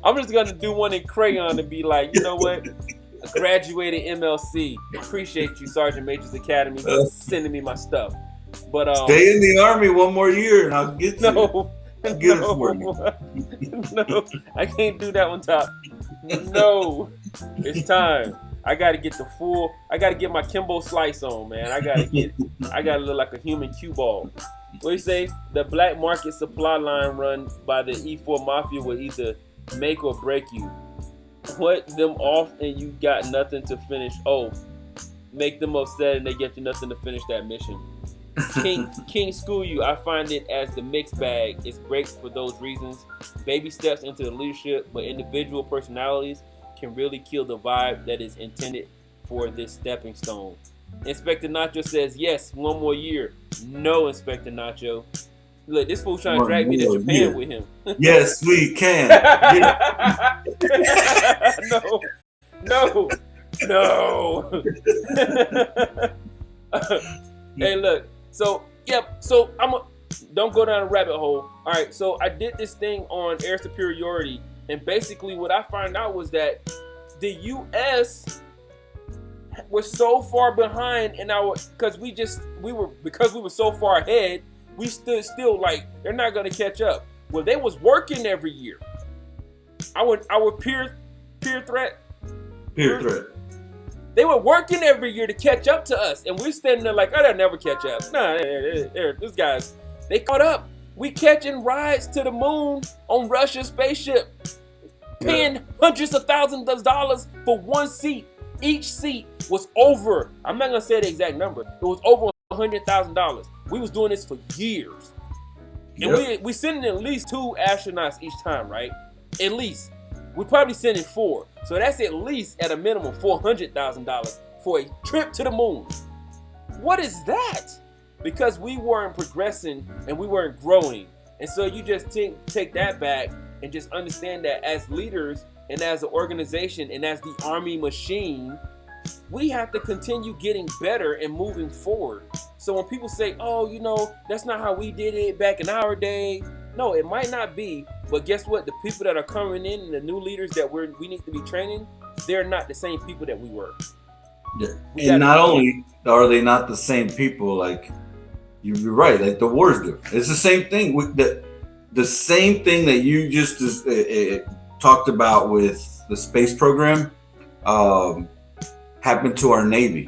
I'm just gonna do one in crayon and be like, you know what? I graduated MLC. Appreciate you, Sergeant Major's Academy, for sending me my stuff. But stay in the Army one more year, and I'll get you. I'll get it for you. No, I can't do that one, Top. No, it's time. I gotta get my Kimbo slice on, man. I gotta look like a human cue ball. What do you say? The black market supply line run by the E4 Mafia will either make or break you. Put them off and you got nothing to finish. Oh, make them upset and they get you nothing to finish that mission. King school you. I find it as the mixed bag. It's great for those reasons. Baby steps into the leadership, but individual personalities can really kill the vibe that is intended for this stepping stone. Inspector Nacho says, yes, one more year. No, Inspector Nacho. Look, this fool trying to drag me to Japan with him. Yes, we can. No. Hey, look. So don't go down a rabbit hole. All right, so I did this thing on air superiority, and basically what I found out was that the U.S. was so far behind in our, because we were so far ahead, we stood still like they're not gonna catch up. Well, they was working every year. Our peer threat. They were working every year to catch up to us, and we're standing there like, oh, they'll never catch up. Nah, these guys, they caught up. We catching rides to the moon on Russia's spaceship, paying hundreds of thousands of dollars for one seat. Each seat was over, I'm not gonna say the exact number, it was over $100,000. We was doing this for years. And we sending at least 2 astronauts each time, right? At least. We probably sending 4. So that's at least at a minimum $400,000 for a trip to the moon. What is that? Because we weren't progressing and we weren't growing. And so you just take that back and just understand that as leaders and as an organization and as the army machine, we have to continue getting better and moving forward. So when people say, oh, that's not how we did it back in our day. No, it might not be. But guess what? The people that are coming in and the new leaders that we need to be training, they're not the same people that we were. Yeah. And not only are they not the same people, like you're right, like the wars do. It's the same thing with the same thing that you just talked about with the space program happened to our Navy,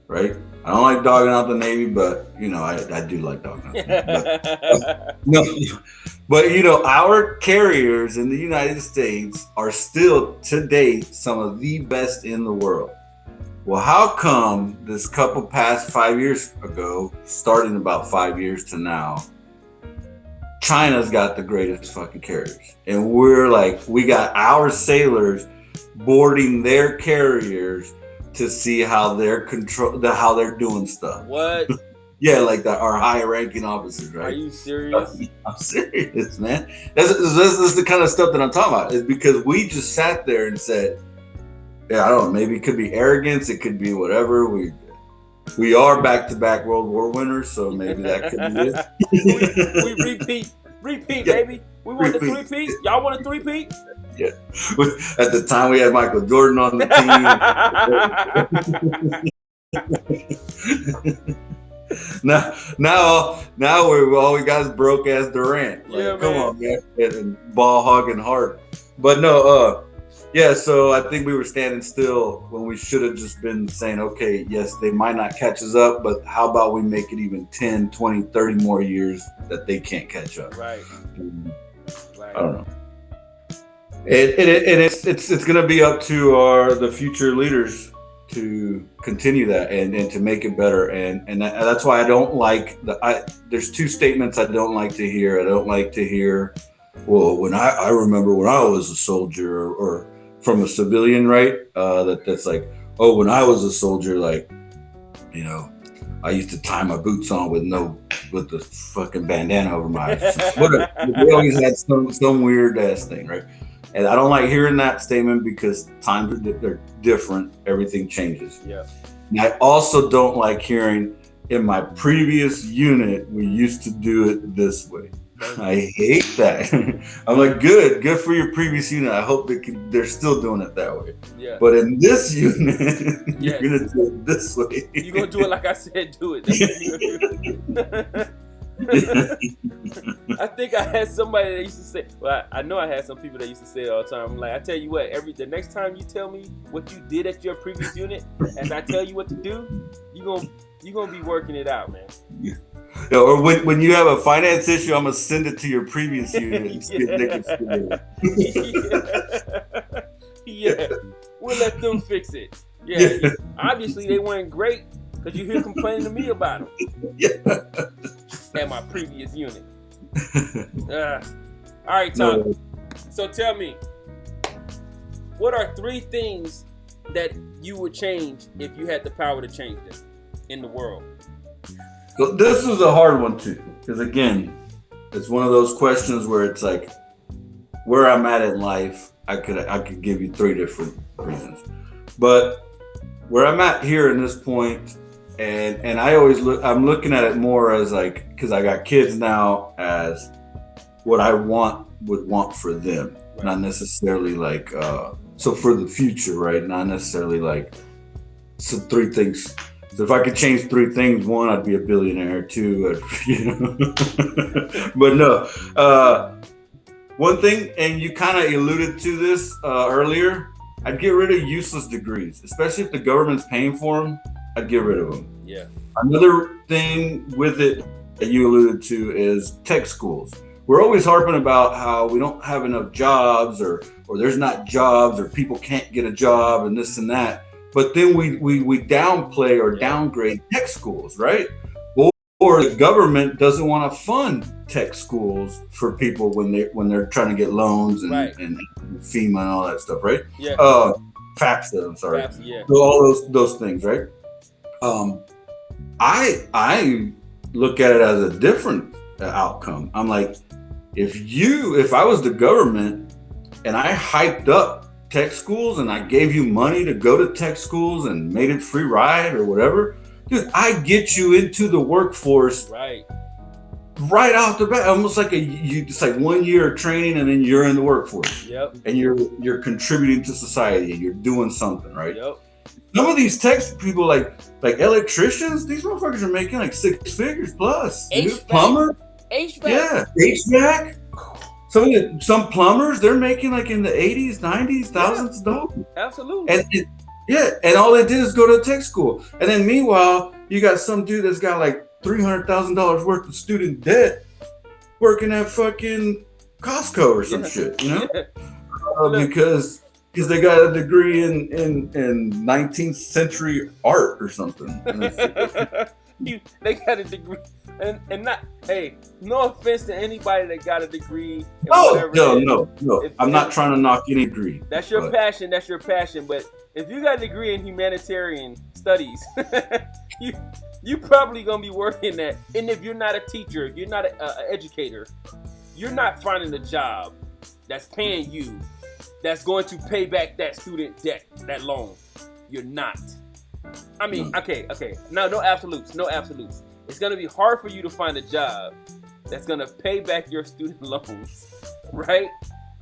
right? I don't like dogging out the Navy, but I do like dogging out the Navy. But our carriers in the United States are still to date some of the best in the world. Well, how come this couple past 5 years ago, starting about 5 years to now, China's got the greatest fucking carriers, and we got our sailors boarding their carriers to see how they're doing stuff. What? Yeah, like our high-ranking officers, right? Are you serious? I'm serious, man. This is the kind of stuff that I'm talking about. Is because we just sat there and said, yeah, I don't know, maybe it could be arrogance, it could be whatever. We are back-to-back World War winners, so maybe that could be it. we repeat, yeah. Baby. We want the three-peat. Y'all want a three-peat? Yeah. At the time, we had Michael Jordan on the team. now all we got is broke ass Durant. Like, yeah, come on, man, and ball hogging hard. But no, yeah. So I think we were standing still when we should have just been saying, okay, yes, they might not catch us up, but how about we make it even 10, 20, 30 more years that they can't catch up? Right. I don't know. It's going to be up to the future leaders to continue that and to make it better. And that's why I don't like there's two statements I don't like to hear. I don't like to hear, well, when I remember when I was a soldier or from a civilian, right? That's like, oh, when I was a soldier, like, I used to tie my boots on with the fucking bandana over my eyes. They always had some weird ass thing, right? And I don't like hearing that statement because times are different. Everything changes. Yeah. And I also don't like hearing, in my previous unit, we used to do it this way. I hate that. I'm like, good for your previous unit. I hope they're still doing it that way. Yeah. But in this unit, you're going to do it this way. You're going to do it like I said, do it. I think I had somebody that used to say, well, I know I had some people that used to say it all the time. I'm like, I tell you what, the next time you tell me what you did at your previous unit, as I tell you what to do, you're gonna be working it out, man. Yeah. Or when you have a finance issue, I'm gonna send it to your previous unit. Yeah. We'll let them fix it. Yeah. Obviously they weren't great because you hear complaining to me about them. Yeah. At my previous unit. All right, Tom. No. So tell me, what are 3 things that you would change if you had the power to change them in the world? So this is a hard one too, because again, it's one of those questions where it's like, where I'm at in life, I could give you 3 different reasons, but where I'm at here in this point. And I always I'm looking at it more as like, because I got kids now, as what I would want for them, right. Not necessarily like, so for the future, right? Not necessarily like, so 3 things. So if I could change 3 things, 1, I'd be a billionaire. 2, but no, one thing, and you kind of alluded to this earlier, I'd get rid of useless degrees, especially if the government's paying for them. I'd get rid of them. Yeah. Another thing with it that you alluded to is tech schools. We're always harping about how we don't have enough jobs, or there's not jobs, or people can't get a job, and this and that. But then we downplay or downgrade tech schools, right? Or the government doesn't want to fund tech schools for people when they're trying to get loans and, right. and FEMA and all that stuff, right? Yeah. FAFSA, I'm sorry. FAFSA, yeah. So all those things, right? I look at it as a different outcome. I'm like, if I was the government and I hyped up tech schools and I gave you money to go to tech schools and made it free ride or whatever, dude, I get you into the workforce right off the bat. Almost like it's like 1 year of training and then you're in the workforce. Yep. And you're contributing to society and you're doing something, right? Yep. Some of these tech people, like electricians, these motherfuckers are making like 6 figures plus. Plumber, HVAC. Yeah, HVAC. Some plumbers, they're making like in the 80s, 90s, thousands of dollars. Absolutely. And all they did is go to tech school. And then meanwhile, you got some dude that's got like $300,000 worth of student debt working at fucking Costco or some shit, you know? Because they got a degree in 19th century art or something. They got a degree, and not, hey, no offense to anybody that got a degree. No. I'm not trying to knock any degree. That's your passion. That's your passion. But if you got a degree in humanitarian studies, you probably gonna be working that. And if you're not a teacher, if you're not an educator, you're not finding a job that's paying you, that's going to pay back that student debt, that loan. You're not. I mean, okay. No absolutes. It's gonna be hard for you to find a job that's gonna pay back your student loans, right?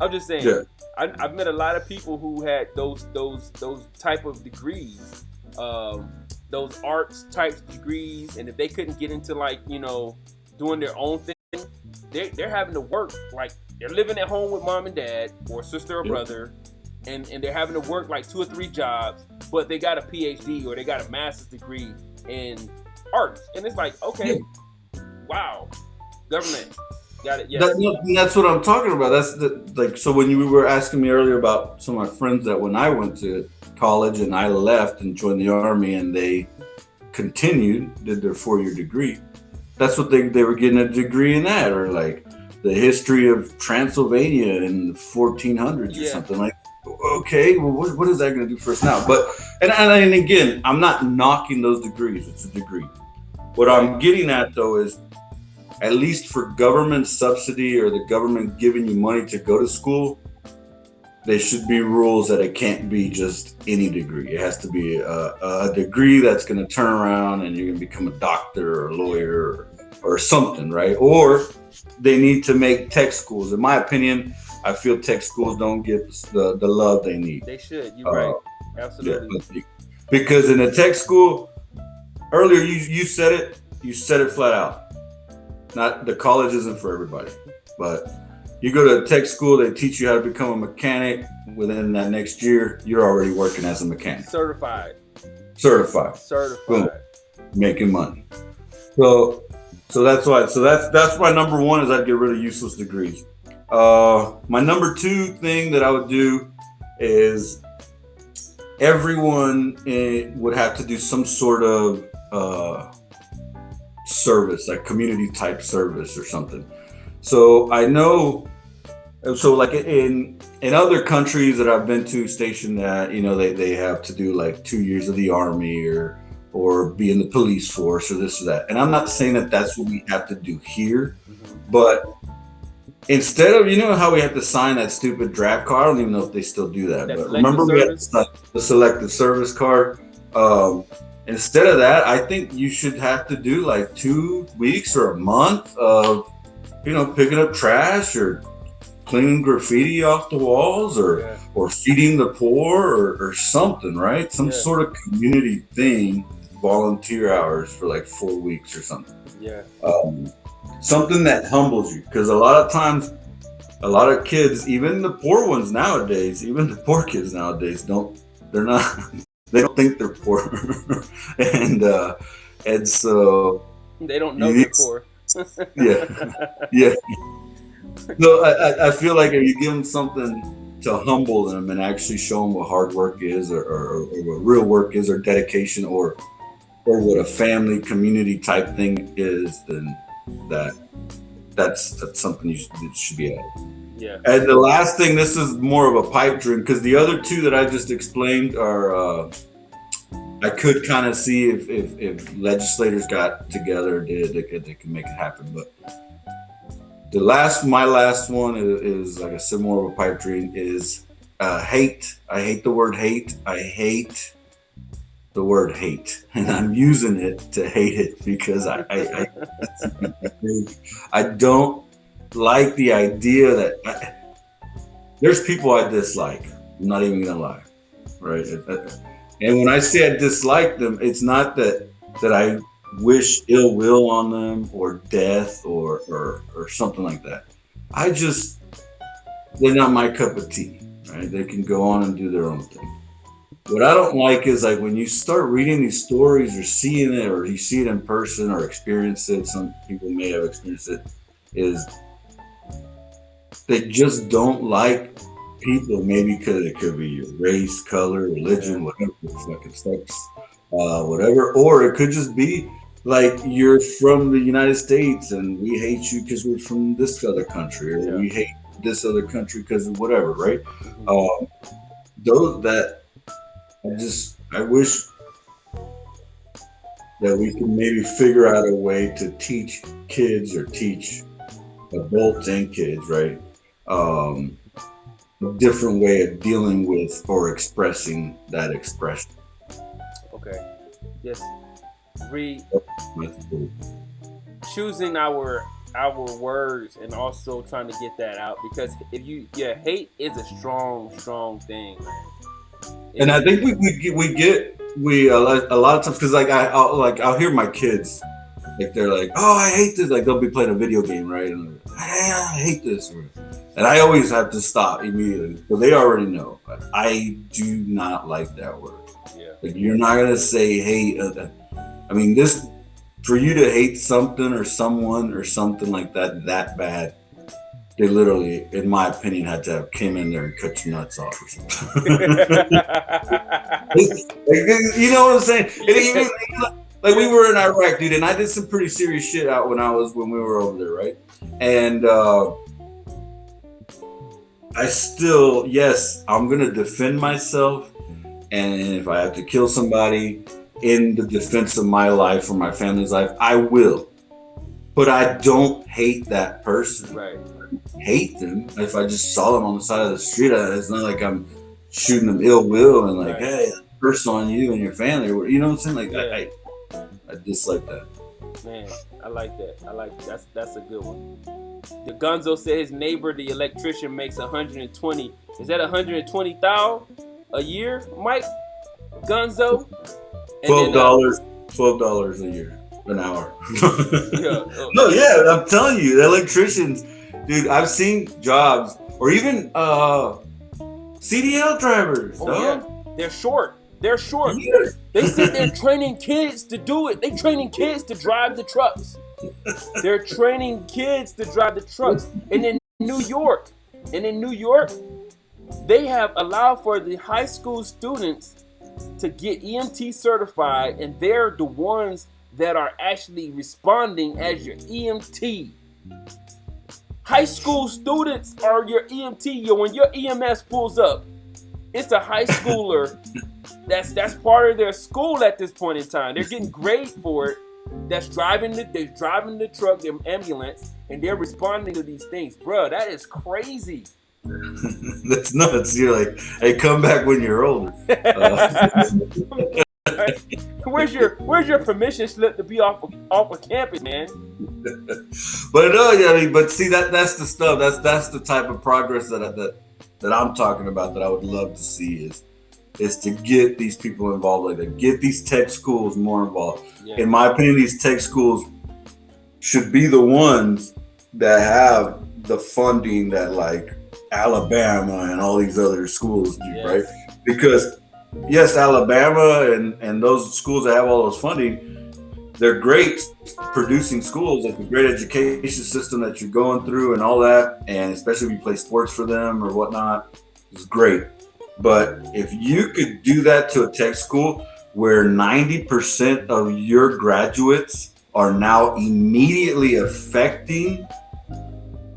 I'm just saying. Yeah. I've met a lot of people who had those type of degrees, those arts type degrees, and if they couldn't get into like doing their own thing, they're having to work, like they're living at home with mom and dad or sister or brother. And they're having to work like 2 or 3 jobs, but they got a PhD or they got a master's degree in arts. And it's like, okay, wow, government got it. Yeah, that's what I'm talking about. That's so when you were asking me earlier about some of my friends that when I went to college and I left and joined the army and they did their 4-year degree. That's what they were getting a degree in that, or like the history of Transylvania in the 1400s or something like. Okay, well, what is that going to do for us now? But and again, I'm not knocking those degrees. It's a degree. What I'm getting at though is, at least for government subsidy or the government giving you money to go to school, there should be rules that it can't be just any degree. It has to be a degree that's going to turn around and you're going to become a doctor or a lawyer or something, right? Or they need to make tech schools. In my opinion, I feel tech schools don't get the love they need. They should. You're right. Absolutely. Yeah, because in a tech school, earlier you said it. You said it flat out. Not the college isn't for everybody, but you go to a tech school, they teach you how to become a mechanic. Within that next year, you're already working as a mechanic. Certified. Boom. Making money. So that's why. So that's why number one is I'd get rid of useless degrees. My number 2 thing that I would do is everyone would have to do some sort of service, like community type service or something. So I know, so like in other countries that I've been to, stationed at, they have to do like 2 years of the army or be in the police force or this or that. And I'm not saying that that's what we have to do here, but instead of, how we have to sign that stupid draft card, I don't even know if they still do that, but remember we had to sign the selective service card. Instead of that, I think you should have to do like 2 weeks or a month of, picking up trash or cleaning graffiti off the walls or feeding the poor or something, right? Some sort of community thing, volunteer hours for like 4 weeks or something. Yeah. Something that humbles you, because a lot of times, a lot of kids, even the poor ones nowadays, even the poor kids nowadays, they don't think they're poor, and so they don't know they're poor. yeah. So I feel like if you give them something to humble them and actually show them what hard work is, or what real work is, or dedication, or what a family community type thing is, then that's something that should be added. Yeah. And the last thing, this is more of a pipe dream, because the other 2 that I just explained are I could kind of see if legislators got together, they could make it happen. But my last one is like I said, more of a pipe dream is hate. I hate the word hate. I hate the word hate, and I'm using it to hate it because I don't like the idea that there's people I dislike. I'm not even gonna lie, right? And when I say I dislike them, it's not that I wish ill will on them or death or something like that. I just they're not my cup of tea, right? They can go on and do their own thing. What I don't like is like when you start reading these stories or seeing it or you see it in person or experience it, some people may have experienced it, is they just don't like people, maybe because it could be your race, color, religion, whatever the fucking sex, whatever, or it could just be like you're from the United States and we hate you because we're from this other country, or we hate this other country because of whatever, right? Those that I wish that we could maybe figure out a way to teach kids or teach adults and kids, right? A different way of dealing with or expressing that expression. Okay. Yes. Choosing our words and also trying to get that out, because if you hate is a strong thing, man. And I think we a lot of times because like I'll hear my kids like they're like, oh, I hate this, like they'll be playing a video game, right, and I hate this, and I always have to stop immediately because they already know I do not like that word. Yeah. Like you're not gonna say hate. I mean, this for you to hate something or someone or something like that bad. They literally, in my opinion, had to have came in there and cut your nuts off or something. You know what I'm saying? Like we were in Iraq, dude, and I did some pretty serious shit out when we were over there, right? And I still, yes, I'm gonna defend myself, and if I have to kill somebody in the defense of my life or my family's life, I will. But I don't hate that person. Right. Hate them. If I just saw them on the side of the street, it's not like I'm shooting them ill will and like, hey, curse on you and your family. You know what I'm saying? Like I dislike that. Man, I like that. That's a good one. The Gunzo said his neighbor, the electrician, makes 120. Is that 120,000 a year, Mike? Gunzo. $12 a year, an hour. No, yeah, I'm telling you, the electricians. Dude, I've seen jobs, or even CDL drivers. Oh, yeah. They're short. Yeah. They said they're training kids to do it. They're training kids to drive the trucks. And in New York, they have allowed for the high school students to get EMT certified, and they're the ones that are actually responding as your EMT. High school students are your EMT. When your EMS pulls up, it's a high schooler. That's part of their school at this point in time. They're getting grade for it. They're driving the truck, the ambulance, and they're responding to these things, bro. That is crazy. That's nuts. You're like, hey, come back when you're older. Where's your permission slip to be off of campus, man? But no, yeah, but see that's the stuff. That's the type of progress that I'm talking about that I would love to see is to get these people involved, like that, get these tech schools more involved. Yeah. In my opinion, these tech schools should be the ones that have the funding that like Alabama and all these other schools do, yes. Right? Because yes, Alabama and those schools that have all those funding, they're great producing schools. It's a great education system that you're going through and all that, and especially if you play sports for them or whatnot, it's great. But if you could do that to a tech school where 90% of your graduates are now immediately affecting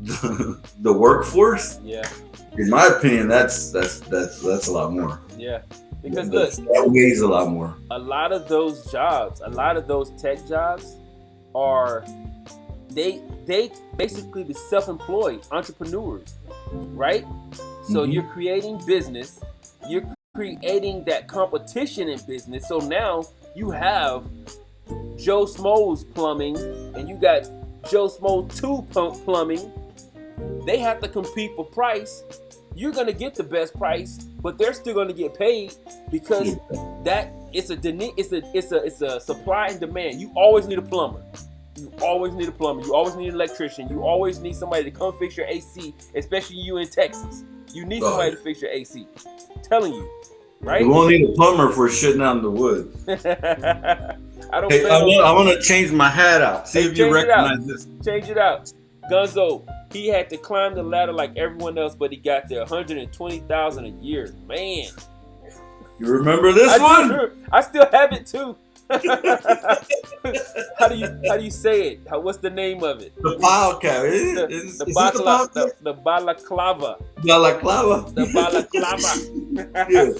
the workforce, yeah. In my opinion, that's a lot more. Yeah. Because look, that weighs a lot more. a lot of those jobs, a lot of those tech jobs are they basically the self-employed entrepreneurs, right? So you're creating business, you're creating that competition in business. So now you have Joe Smo's plumbing and you got Joe Smo 2 plumbing. They have to compete for price. You're gonna get the best price, but they're still gonna get paid because that it's a supply and demand. You always need a plumber. You always need a plumber. You always need an electrician. You always need somebody to come fix your AC, especially you in Texas. You need somebody to fix your AC. I'm telling you, right? You won't need a plumber for shitting out in the woods. I don't. Hey, I want to change my hat out. See if you recognize this. Change it out. Gunzo, he had to climb the ladder like everyone else, but he got there. $120,000 a year. Man. You remember this one? I still have it too. How do you say it? What's the name of it? The balaclava. The balaclava. Balaclava. The balaclava. Yeah.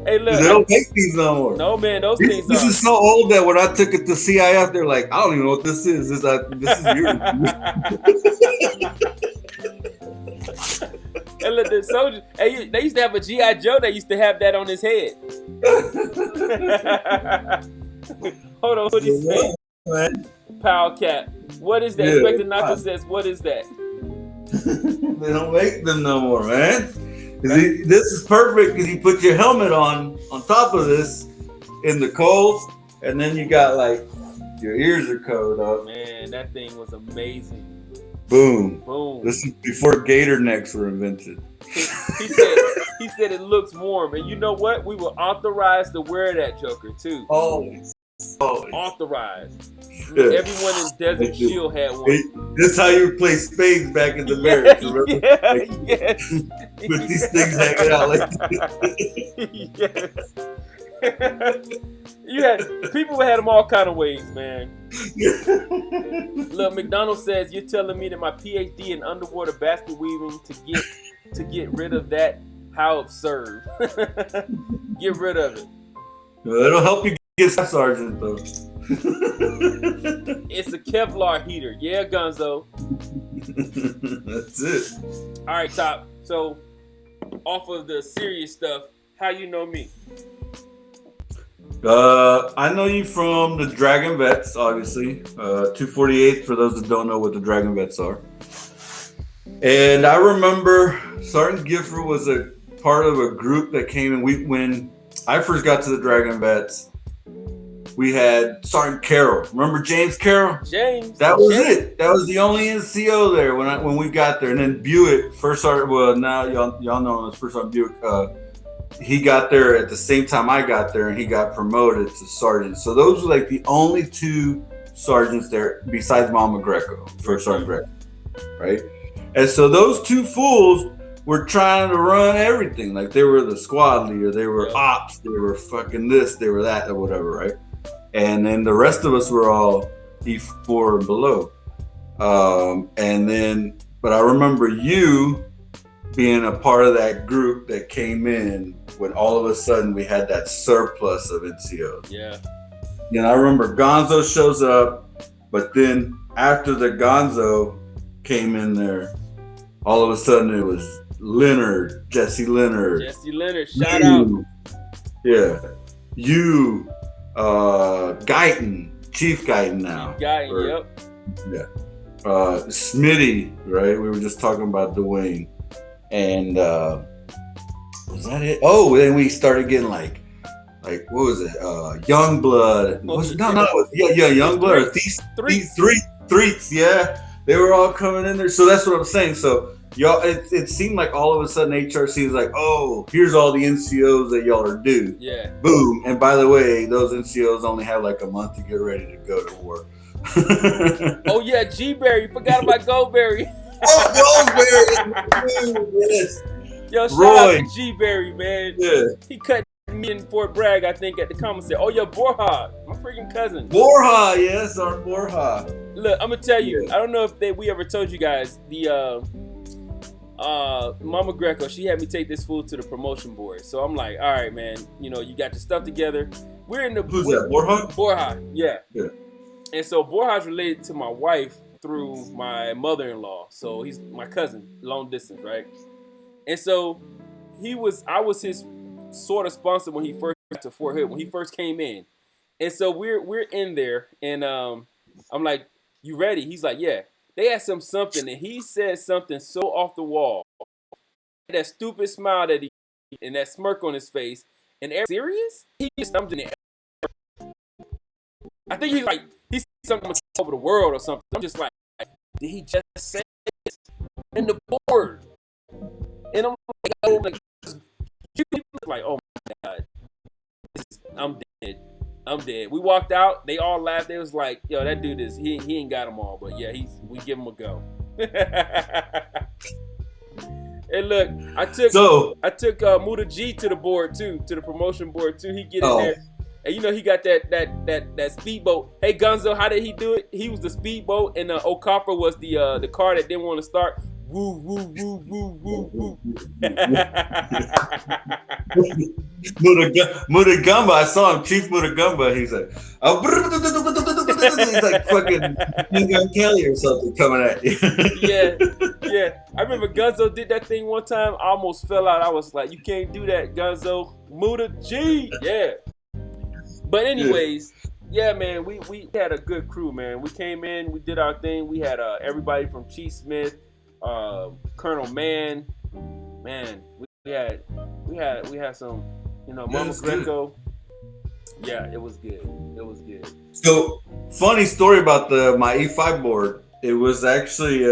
Hey, look. They don't make these no more. No, man, those things This is so old that when I took it to CIF, they're like, I don't even know what this is. This is yours. And look, the soldiers, hey, they used to have a G.I. Joe that used to have that on his head. Hold on, what he say? Power cap. What is that? Yeah, Inspector Nacho says, what is that? They don't make them no more, man. This is perfect because you put your helmet on top of this in the cold, and then you got like your ears are covered up. Man, that thing was amazing. Boom. Boom. This is before gator necks were invented. He said it looks warm, and you know what? We were authorized to wear that joker too. Always. Authorized. Yeah. Everyone in Desert Shield had one. This is how you play spades back in the barracks, remember? Yes. With these things hanging out like this. Yes. People had them all kind of ways, man. Look, McDonald says, you're telling me that my PhD in underwater basket weaving to get rid of that? How absurd. Get rid of it. Well, it'll help you get staff sergeant, though. It's a Kevlar heater. Yeah, Gunzo. That's it. All right, Top. So, off of the serious stuff, how you know me? I know you from the Dragon Vets, obviously. 248, for those that don't know what the Dragon Vets are. And I remember Sergeant Gifford was a part of a group that came in. When I first got to the Dragon Vets, we had Sergeant Carroll. Remember James Carroll? James. That was it. That was the only NCO there when we got there. And then Buick, first sergeant. Well, now y'all know him as First Sergeant Buick. He got there at the same time I got there, and he got promoted to sergeant. So those were like the only two sergeants there besides Mama Greco, First Sergeant Greco, right? And so those two fools were trying to run everything. Like they were the squad leader, they were ops, they were fucking this, they were that, or whatever, right? And then the rest of us were all E4 and below. But I remember you being a part of that group that came in when all of a sudden we had that surplus of NCOs. Yeah. And I remember Gonzo shows up, but then after the Gonzo came in there, all of a sudden it was Leonard, Jesse Leonard. Shout out. Yeah. You, Guyton, Chief Guyton now. Guyton, yep. Yeah. Smitty, right? We were just talking about Dwayne. And was that it? Oh, then we started getting like what was it? Youngblood. Youngblood or Threats. Yeah, they were all coming in there. So that's what I'm saying. So y'all, it seemed like all of a sudden HRC was like, oh, here's all the NCOs that y'all are due. Yeah. Boom. And by the way, those NCOs only have like a month to get ready to go to war. Oh yeah, G-Berry. Forgot about Goldberry. Yes. Yo, shout out to G-Berry, man. Yeah. He cut me in Fort Bragg, I think, at the commissary. Oh, yeah, Borja, my freaking cousin. Borja, yes, our Borja. Look, I'm gonna tell you. I don't know if we ever told you guys Mama Greco, she had me take this fool to the promotion board. So I'm like, all right, man, you know, you got your stuff together. We're in the Who's that? Borja? Borja, yeah. Yeah. And so Borja's related to my wife through my mother-in-law. So he's my cousin, long distance, right? And so I was his sort of sponsor when he first got to Fort Hood, when he first came in. And so we're in there, and I'm like, you ready? He's like, yeah. They asked him something, and he said something so off the wall. That stupid smile that he and that smirk on his face. And serious? He just something. I think he's like, he said something over the world or something. I'm just like, did he just say this in the board? And I'm like, oh my God, I'm dead. I'm dead. We walked out. They all laughed. They was like, yo, that dude is, he ain't got them all. But yeah, we give him a go. And look, I took Muda G to the board too, to the promotion board too. He get in there. And you know, he got that speedboat. Hey Gonzo, how did he do it? He was the speedboat, and Okafor was the car that didn't want to start. Woo woo woo woo woo woo. Mutagamba, I saw him, Chief Mutagamba. He's like, he's like fucking King Kelly or something coming at you. yeah. I remember Gonzo did that thing one time. I almost fell out. I was like, you can't do that, Gonzo. Muda G, yeah. But anyways, yeah, man, we had a good crew, man. We came in, we did our thing. We had everybody from Chief Smith, Colonel Man, we had some, you know, Mama Greco. Yeah, it was good. It was good. So, funny story about my E5 board. It was actually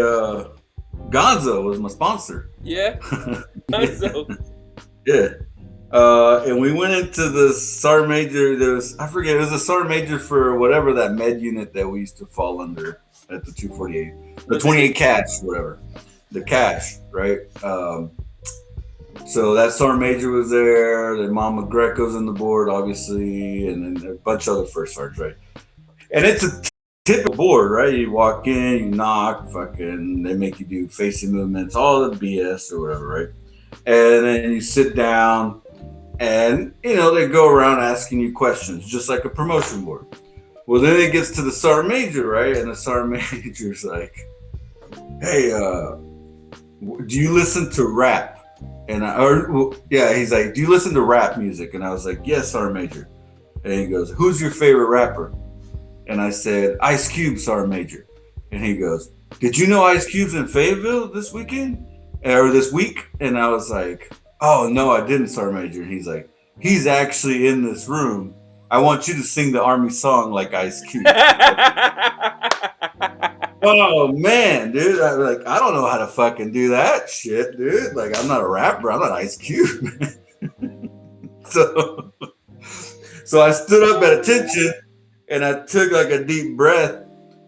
Gonzo was my sponsor. Yeah, Gonzo. Yeah. And we went into the Sergeant Major. It was a Sergeant Major for whatever that med unit that we used to fall under at the 248, the 28 cash, whatever, the cash, right? So that Sergeant Major was there. Then Mama Greco's on the board, obviously, and then a bunch of other first sergeants, right? And it's a typical board, right? You walk in, you knock, fucking, they make you do facing movements, all the BS or whatever, right? And then you sit down. And, you know, they go around asking you questions, just like a promotion board. Well, then it gets to the Sergeant Major, right? And the Sergeant Major's like, hey, do you listen to rap? And he's like, do you listen to rap music? And I was like, yes, Sergeant Major. And he goes, who's your favorite rapper? And I said, Ice Cube, Sergeant Major. And he goes, did you know Ice Cube's in Fayetteville this weekend? Or this week? And I was like, oh, no, I didn't, Sergeant Major. And he's like, he's actually in this room. I want you to sing the Army song like Ice Cube. Oh, man, dude. I don't know how to fucking do that shit, dude. Like, I'm not a rapper. I'm not Ice Cube. So I stood up at attention, and I took, like, a deep breath,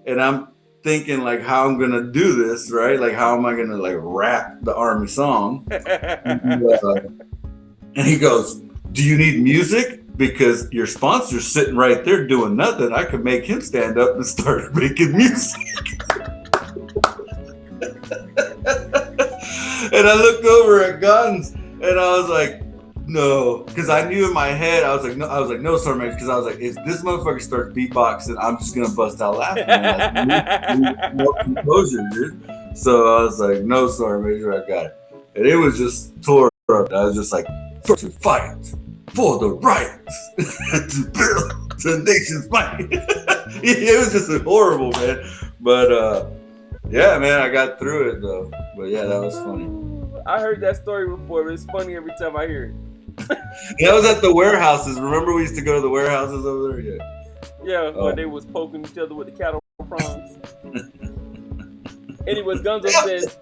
and I'm thinking, like, how I'm going to do this, right? Like, how am I going to, like, rap the Army song? And he goes, do you need music? Because your sponsor's sitting right there doing nothing. I could make him stand up and start making music. And I looked over at Guns, and I was like, no, because I knew in my head, I was like, no, Sergeant Major, because I was like, if this motherfucker starts beatboxing, I'm just gonna bust out laughing. Like, no composure, dude. So I was like, no, Sergeant Major, I got it. And it was just tore up. I was just like, to fight for the rights to build the nation's might. It was just horrible, man. But yeah, man, I got through it though. But yeah, that was funny. I heard that story before, but it's funny every time I hear it. That was at the warehouses. Remember we used to go to the warehouses over there? Yeah. Yeah, where they was poking each other with the cattle prongs. Anyways, Gonzo says,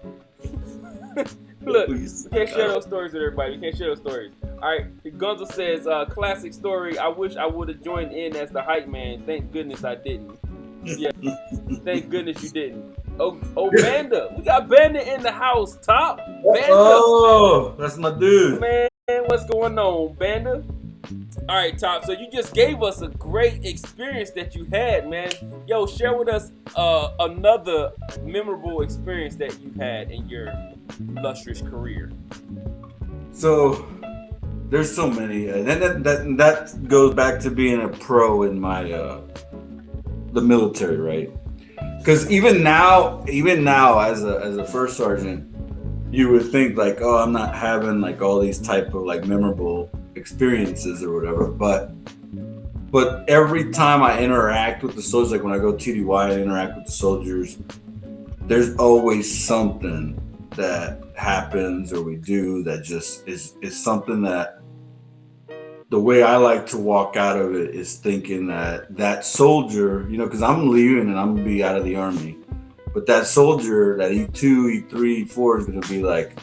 look, you can't share those stories with everybody. You can't share those stories. All right, Gonzo says, classic story. I wish I would have joined in as the hype man. Thank goodness I didn't. Yeah, thank goodness you didn't. Oh, Banda. We got Banda in the house, Top. Banda. Oh, that's my dude. Man, what's going on, Banda? All right, Top. So you just gave us a great experience that you had, man. Yo, share with us another memorable experience that you've had in your lustrous career? So there's so many, and that goes back to being a pro in my the military, right? Because even now, as a first sergeant, you would think like, oh, I'm not having like all these type of like memorable experiences or whatever, but every time I interact with the soldiers, like when I go TDY and interact with the soldiers, there's always something that happens or we do that just is something that the way I like to walk out of it is thinking that soldier, because I'm leaving and I'm gonna be out of the army, but that soldier, that E2, E3, E4 is gonna be like,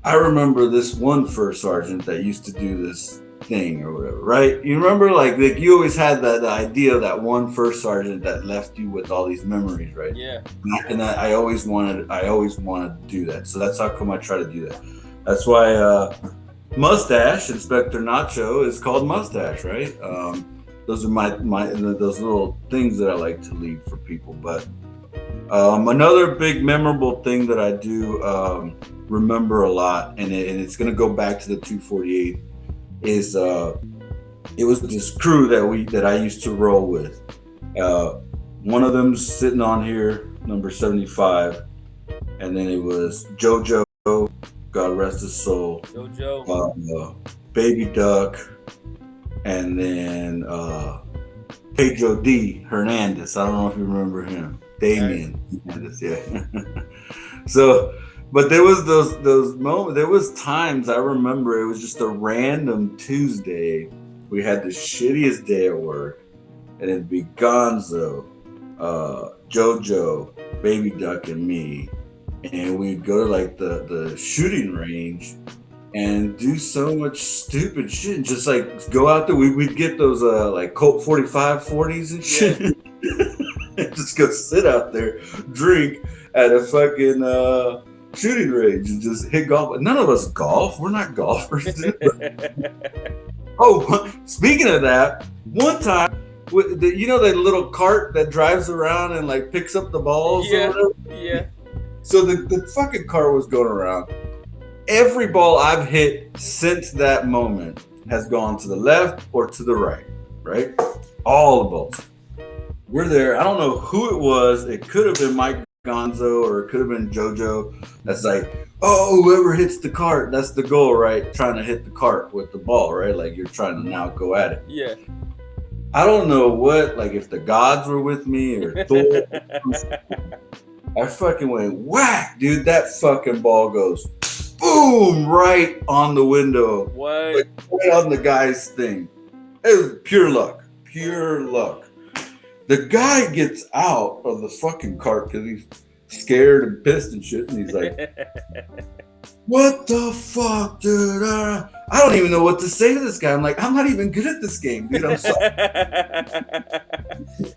I remember this one first sergeant that used to do this thing or whatever, right? You remember, like you always had the idea of that one first sergeant that left you with all these memories, right? Yeah. And I always wanted to do that. So that's how come I try to do that. That's why Mustache, Inspector Nacho, is called Mustache, right? Those are my those little things that I like to leave for people. But another big memorable thing that I do remember a lot, and it's gonna go back to the 248, is it was this crew that I used to roll with. One of them's sitting on here, number 75, and then it was JoJo, God rest his soul. JoJo. Baby Duck, and then Pedro D. Hernandez. I don't know if you remember him. Damien Hernandez, yeah. So, but there was those moments. There was times I remember it was just a random Tuesday. We had the shittiest day at work, and it'd be Gonzo, JoJo, Baby Duck, and me. And we'd go to like the shooting range and do so much stupid shit. And just like go out there. We'd get those like Colt 45 40s and shit. And just go sit out there, drink at a fucking shooting range and just hit golf. None of us golf. We're not golfers. Oh, speaking of that, one time, that little cart that drives around and like picks up the balls? Yeah, or whatever? yeah. So the fucking car was going around. Every ball I've hit since that moment has gone to the left or to the right, right? All the balls. We're there. I don't know who it was. It could have been Mike Gonzo or it could have been JoJo. That's like, oh, whoever hits the cart, that's the goal, right? Trying to hit the cart with the ball, right? Like you're trying to now go at it. Yeah. I don't know what, like if the gods were with me or Thor. I fucking went whack, dude. That fucking ball goes boom right on the window. What? Like, right on the guy's thing. It was pure luck. Pure luck. The guy gets out of the fucking cart because he's scared and pissed and shit. And he's like, what the fuck, dude? I don't even know what to say to this guy. I'm like, I'm not even good at this game, dude. I'm sorry.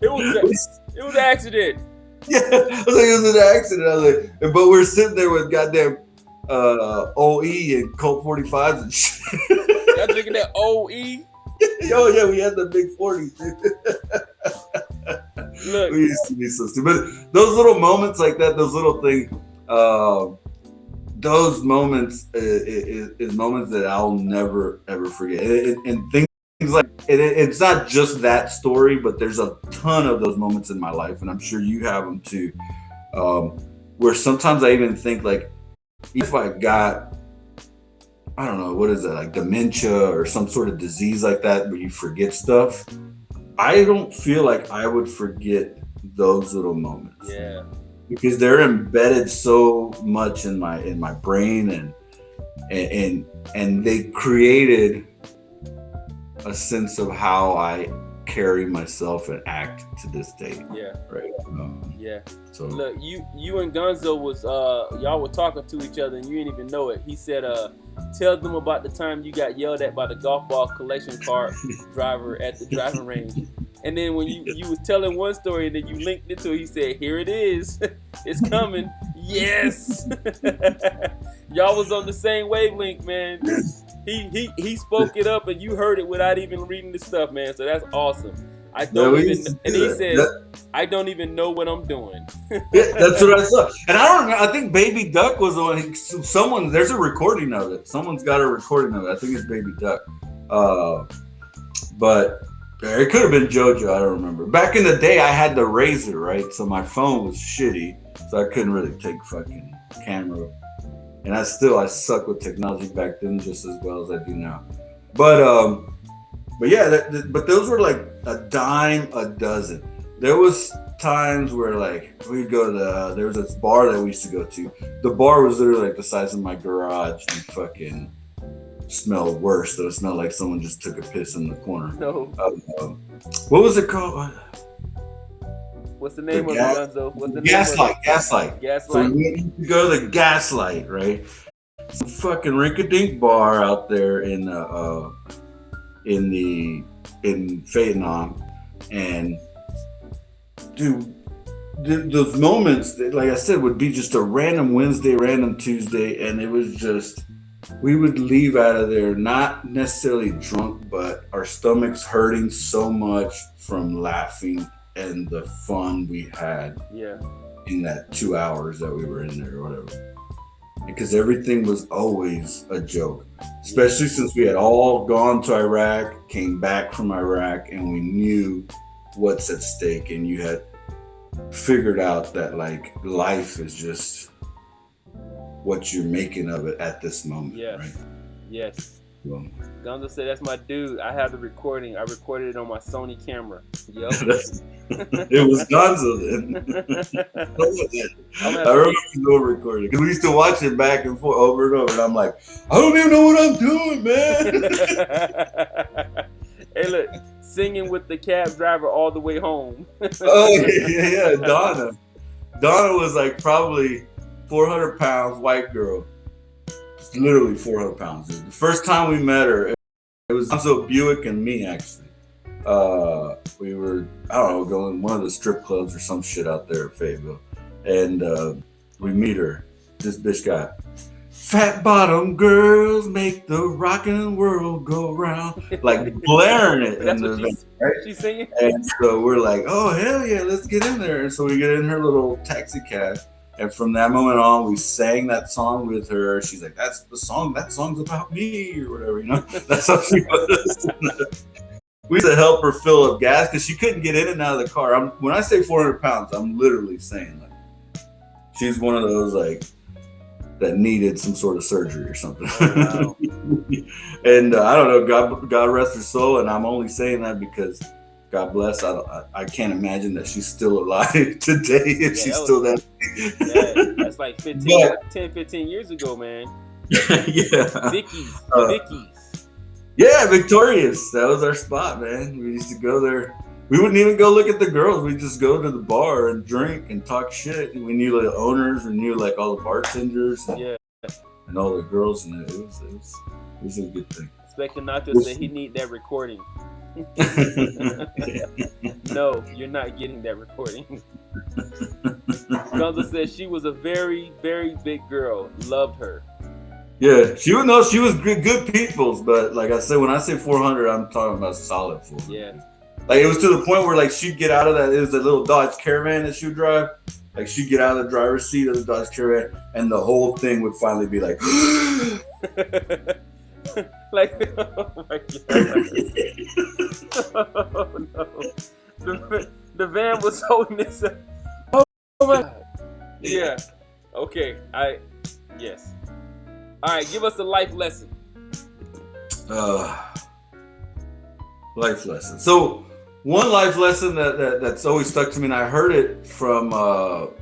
It was an accident. Yeah, I was like, it was an accident. I was like, but we're sitting there with goddamn OE and Colt 45s and shit. Y'all drinking that OE? Oh yeah, we had the big 40. Look, we used to be so stupid. But those little moments like that, those little things, those moments is moments that I'll never ever forget. And things like it's not just that story, but there's a ton of those moments in my life, and I'm sure you have them too. Where sometimes I even think like, if I got, I don't know, what is that, like dementia or some sort of disease like that where you forget stuff, I don't feel like I would forget those little moments. Yeah. Because they're embedded so much in my brain and they created a sense of how I carry myself and act to this day. Yeah. Right. Yeah. So look, you and Gonzo was y'all were talking to each other and you didn't even know it. He said, tell them about the time you got yelled at by the golf ball collection cart driver at the driving range. And then when you was telling one story and then you linked it to it, he said, here it is. It's coming. Yes. Y'all was on the same wavelength, man. He spoke it up and you heard it without even reading the stuff, man. So that's awesome. I Yeah, don't we even. used to And do he that. says, I don't even know what I'm doing. Yeah, that's what I saw. And I don't know. I think Baby Duck was on. Someone, there's a recording of it. Someone's got a recording of it. I think it's Baby Duck. But it could have been JoJo. I don't remember. Back in the day, I had the Razor, right? So my phone was shitty, so I couldn't really take fucking camera. And I suck with technology back then just as well as I do now. But yeah, but those were like a dime a dozen. There was times where like we'd go to there was this bar that we used to go to. The bar was literally like the size of my garage and fucking smelled worse. Though it smelled like someone just took a piss in the corner. No. What was it called? What's the name of it, Gunzo? What's the name Gaslight. Gaslight. So we used to go to the Gaslight, right? Some fucking rink-a-dink bar out there in Phaeton, and dude, those moments, like I said, would be just a random Wednesday, random Tuesday, and it was just we would leave out of there not necessarily drunk, but our stomachs hurting so much from laughing and the fun we had. Yeah. In that 2 hours that we were in there or whatever. Because everything was always a joke, especially since we had all gone to Iraq, came back from Iraq, and we knew what's at stake, and you had figured out that like life is just what you're making of it at this moment. Yeah. Right? Yes. Well, Gonzo said, that's my dude. I have the recording. I recorded it on my Sony camera. Yep. It was Gonzo then. I remember no recording. Because we used to watch it back and forth over and over. And I'm like, I don't even know what I'm doing, man. Hey, look, singing with the cab driver all the way home. Oh, yeah. Donna was like probably 400 pounds, white girl. Literally 400 pounds. Dude. The first time we met her, it was Gonzo, Buick, and me, actually. We were, I don't know, going to one of the strip clubs or some shit out there at Fayetteville. And we meet her. This bitch got fat bottom girls make the rockin' world go round. Like blaring it in the event, right? She's singing? And so we're like, oh, hell yeah, let's get in there. And so we get in her little taxi cab. And from that moment on, we sang that song with her. She's like, that's the song. That song's about me or whatever, you know? That's how she was. We used to help her fill up gas because she couldn't get in and out of the car. When I say 400 pounds, I'm literally saying like she's one of those like that needed some sort of surgery or something. Oh, wow. And I don't know, God rest her soul. And I'm only saying that because God bless. I can't imagine that she's still alive today if she's still that. Yeah, that's like 10-15 years ago, man. Yeah. Vicky's. Yeah, Victorious. That was our spot, man. We used to go there. We wouldn't even go look at the girls. We'd just go to the bar and drink and talk shit. And we knew the owners. We knew like all the bartenders and all the girls. And it was a good thing. Expect Nacho said he need that recording. No, you're not getting that recording. Gonzo said she was a very, very big girl. Loved her. Yeah, she was good people's, but like I said, when I say 400, I'm talking about solid 400. Yeah. Like it was to the point where like she'd get out of that. It was a little Dodge Caravan that she would drive. Like she'd get out of the driver's seat of the Dodge Caravan, and the whole thing would finally be like. Like, oh my god! Oh no! The van was holding this up. Oh my god! Yeah. Okay. Yes. All right. Give us a life lesson. Life lesson. So one life lesson that's always stuck to me, and I heard it from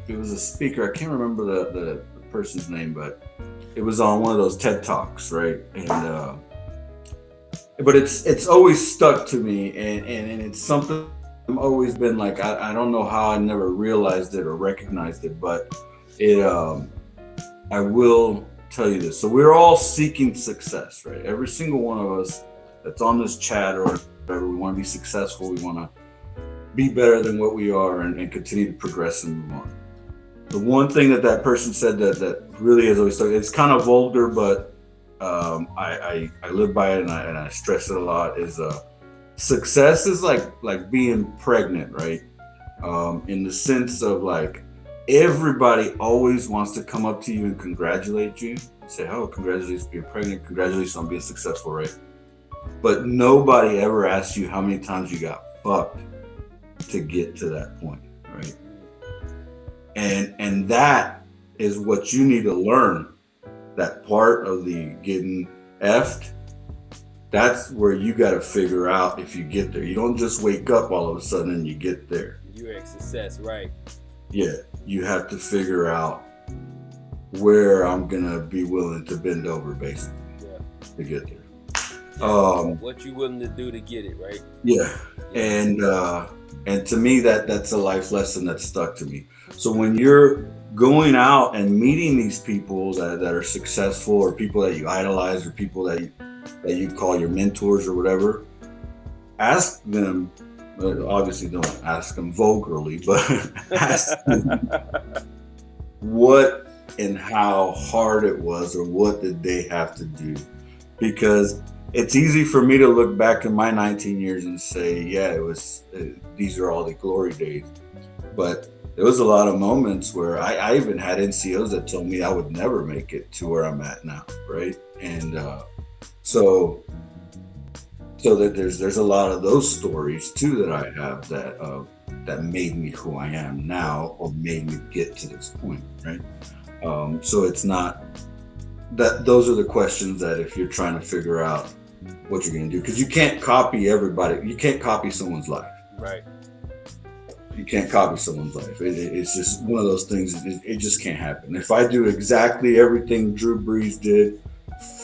it was a speaker. I can't remember the person's name, but it was on one of those TED Talks, right? And but it's always stuck to me, and it's something I've always been like, I don't know how I never realized it or recognized it, but I will tell you this. So we're all seeking success, right? Every single one of us that's on this chat or whatever, we want to be successful. We want to be better than what we are and continue to progress and move on. The one thing that person said that really has always stuck, it's kind of vulgar, but I live by it and I stress it a lot, is success is like being pregnant, right? In the sense of like everybody always wants to come up to you and congratulate you, say, "Oh, congratulations on being pregnant, congratulations on being successful," right? But nobody ever asks you how many times you got fucked to get to that point, right? And that is what you need to learn. That part of the getting effed, that's where you got to figure out if you get there. You don't just wake up all of a sudden and you get there. You're at success, right? Yeah, you have to figure out where I'm gonna be willing to bend over, basically, to get there. What you willing to do to get it, right? Yeah, and to me that's a life lesson that stuck to me. So when you're going out and meeting these people that are successful, or people that you idolize, or people that you call your mentors or whatever, ask them. Obviously, don't ask them vulgarly, but ask them what and how hard it was, or what did they have to do, because it's easy for me to look back in my 19 years and say, yeah, it was, these are all the glory days. But there was a lot of moments where I even had NCOs that told me I would never make it to where I'm at now, right? And so that there's a lot of those stories too that I have that made me who I am now, or made me get to this point, right? So it's not that those are the questions that if you're trying to figure out what you're going to do, because you can't copy everybody. You can't copy someone's life. Right. You can't copy someone's life. It's just one of those things. It just can't happen. If I do exactly everything Drew Brees did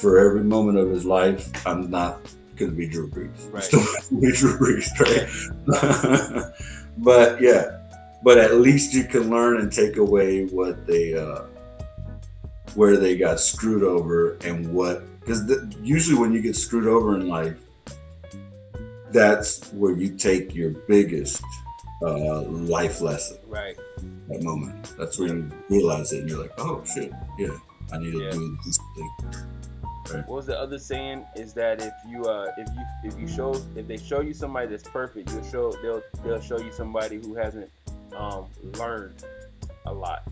for every moment of his life, I'm not going to be Drew Brees. Right. Still be Drew Brees, right? but at least you can learn and take away what they where they got screwed over, and what, because usually when you get screwed over in life, that's where you take your biggest life lesson. Right. That moment. That's where you realize it, and you're like, oh shit, yeah, I need to do this thing. Right. What was the other saying? Is that if they show you somebody that's perfect, they'll show you somebody who hasn't learned a lot.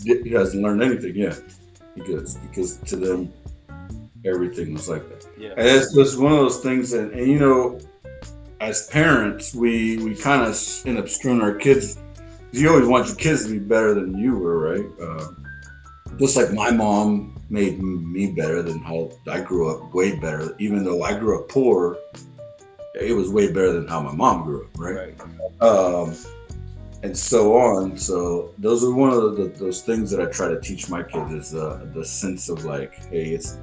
He hasn't learned anything, yeah. Because to them everything was like that. Yeah. And it's just one of those things that, and you know, as parents, we kind of end up screwing our kids. You always want your kids to be better than you were, right? Just like my mom made me better than how I grew up, way better. Even though I grew up poor, it was way better than how my mom grew up, right? And so on. So those are one of those things that I try to teach my kids, is the sense of like, hey, it's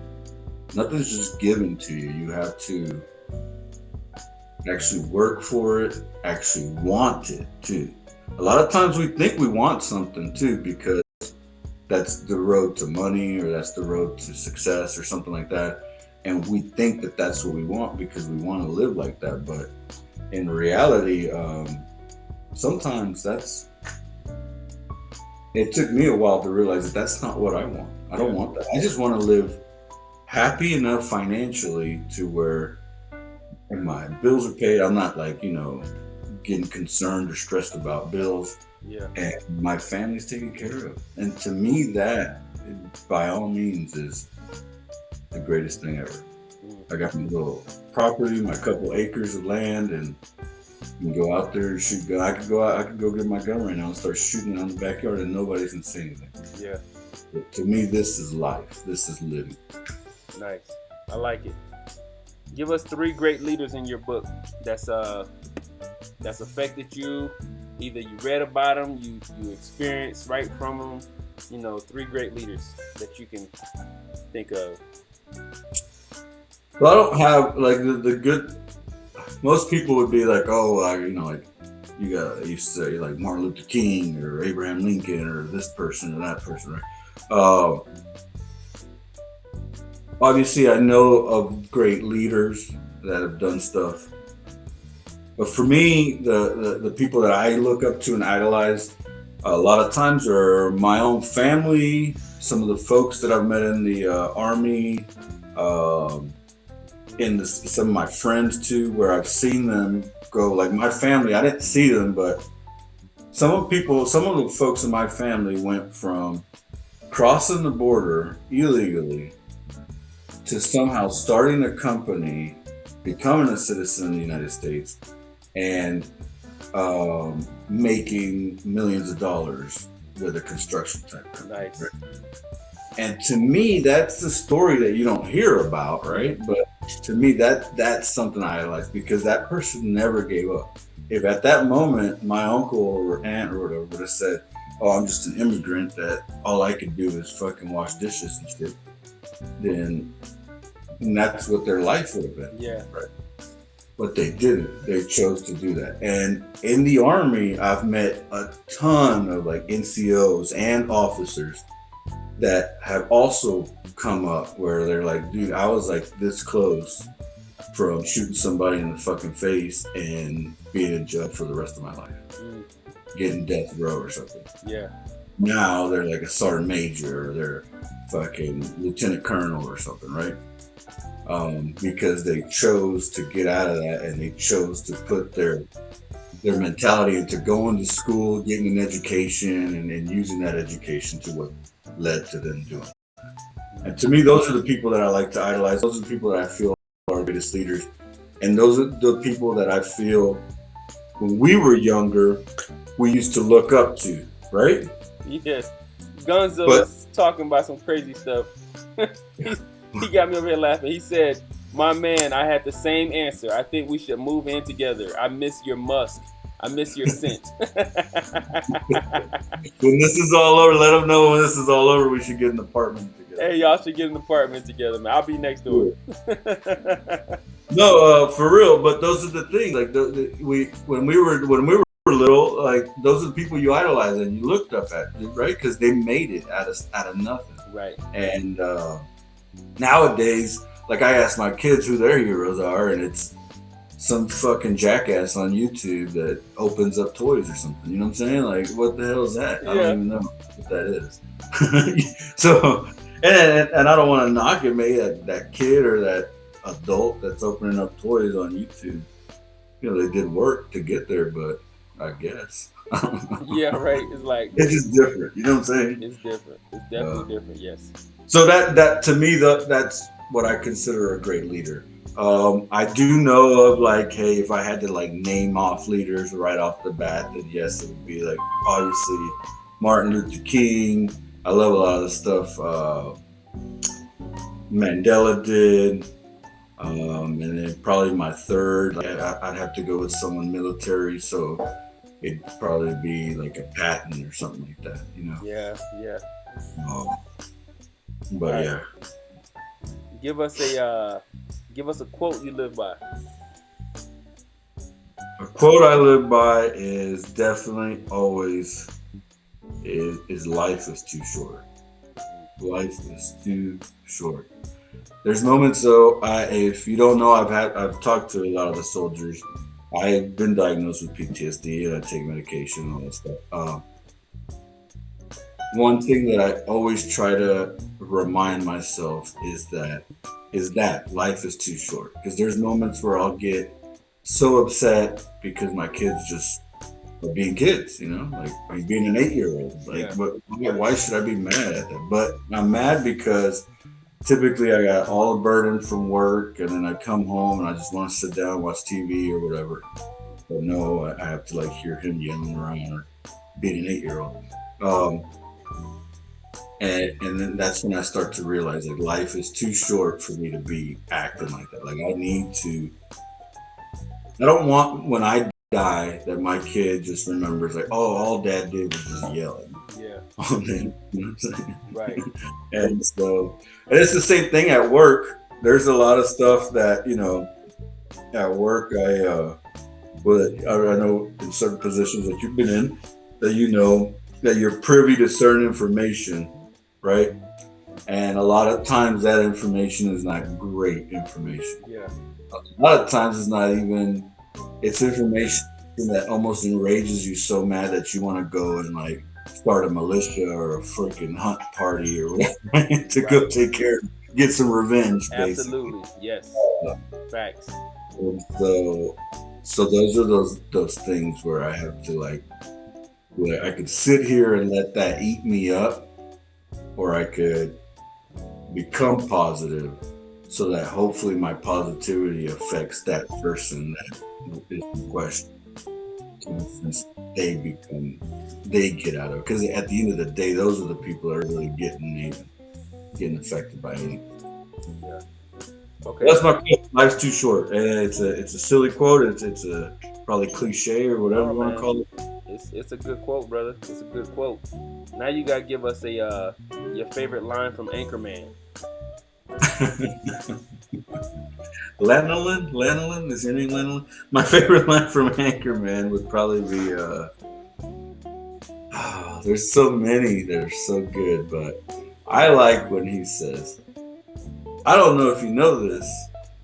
nothing's just given to you. You have to actually work for it, actually want it too. A lot of times we think we want something too, because that's the road to money, or that's the road to success, or something like that. And we think that that's what we want because we want to live like that. But in reality, sometimes it took me a while to realize that that's not what I want. I don't want that. I just want to live happy enough financially to where my bills are paid. I'm not like, getting concerned or stressed about bills. Yeah. And my family's taken care of. And to me, that, by all means, is the greatest thing ever. I got my little property, my couple acres of land, and you can go out there and shoot gun. I could go get my gun right now and start shooting on the backyard, and nobody's gonna say anything. Yeah. But to me, this is life. This is living. Nice. I like it. Give us 3 great leaders in your book that's affected you. Either you read about them, you experienced right from them. 3 great leaders that you can think of. Well, I don't have like the good. Most people would be like, oh, like you say like Martin Luther King or Abraham Lincoln or this person or that person, right? Obviously, I know of great leaders that have done stuff. But for me, the people that I look up to and idolize a lot of times are my own family, some of the folks that I've met in the Army, in some of my friends too, where I've seen them go. Like my family, I didn't see them, but some of the folks in my family went from crossing the border illegally to somehow starting a company, becoming a citizen in the United States, and making millions of dollars with a construction type company. Nice. Right? And to me, that's the story that you don't hear about, right? But to me, that's something I like because that person never gave up. If at that moment my uncle or aunt or whatever would have said, "Oh, I'm just an immigrant that all I can do is fucking wash dishes and shit," then that's what their life would have been. Yeah. Right. But they didn't. They chose to do that. And in the army, I've met a ton of like NCOs and officers that have also come up where they're like, dude, I was like this close from shooting somebody in the fucking face and being in jail for the rest of my life, getting death row or something. Yeah. Now they're like a sergeant major or they're fucking lieutenant colonel or something, right? Because they chose to get out of that and they chose to put their mentality into going to school, getting an education, and using that education to what led to them doing. And to me, those are the people that I like to idolize. Those are the people that I feel are the greatest leaders. And those are the people that I feel when we were younger, we used to look up to, right? Yes. Gonzo But was talking about some crazy stuff. he got me over here laughing. He said, "My man, I had the same answer. I think we should move in together. I miss your musk. I miss your scent." when this is all over, let them know when this is all over, we should get an apartment together. Hey, y'all should get an apartment together, man. I'll be next door. No, for real. But those are the things. Like when we were little, like those are the people you idolize and you looked up at, right? Because they made it out of nothing. Right. And nowadays, like I ask my kids who their heroes are, and it's some fucking jackass on YouTube that opens up toys or something. You know what I'm saying? Like, what the hell is that? Yeah. I don't even know what that is. So, and I don't want to knock it, maybe that kid or that adult that's opening up toys on YouTube. You know, they did work to get there, but I guess. Yeah, right. It's like it's just different. You know what I'm saying? It's different. It's definitely different. Yes. So that to me, that's what I consider a great leader. I do know of like, hey, if I had to like name off leaders right off the bat, then yes, it would be like obviously Martin Luther King. I love a lot of the stuff Mandela did. And then probably my third, I'd have to go with someone military, so it'd probably be like a Patton or something like that, you know? Yeah, yeah. But Right. yeah. Give us a quote you live by. A quote I live by is definitely always is life is too short. Life is too short. There's moments though, if you don't know, I've talked to a lot of the soldiers. I've been diagnosed with PTSD and I take medication and all that stuff. One thing that I always try to remind myself is that life is too short. Because there's moments where I'll get so upset because my kids just are being kids, you know, like being an 8-year-old. Like, Yeah. why should I be mad at them? But I'm mad because typically I got all the burden from work and then I come home and I just want to sit down, watch TV or whatever. But no, I have to like hear him yelling around or being an 8-year-old. And then that's when I start to realize like life is too short for me to be acting like that. Like I don't want when I die that my kid just remembers like, oh, all dad did was just yelling. Yeah. On them, you know what I'm saying? Right. And so, and it's the same thing at work. There's a lot of stuff that, you know, at work, I know in certain positions that you've been in, that you know that you're privy to certain information, right? And a lot of times that information is not great information. Yeah. A lot of times it's information that almost enrages you so mad that you want to go and like start a militia or a freaking hunt party or whatever to go take care get some revenge, basically. Absolutely. Yes. Facts. And so those are those things where I have to like, where I could sit here and let that eat me up, or I could become positive, so that hopefully my positivity affects that person that is in question. Since they get out of it, because at the end of the day, those are the people that are really getting affected by anything. Yeah. Okay. That's my quote. Life's too short, and it's a silly quote. It's a probably cliche or whatever you want to call it. It's a good quote, brother. It's a good quote. Now you gotta give us a your favorite line from Anchorman. Lanolin? Is your name Lanolin? My favorite line from Anchorman would probably be there's so many that are so good, but I like when he says, I don't know if you know this,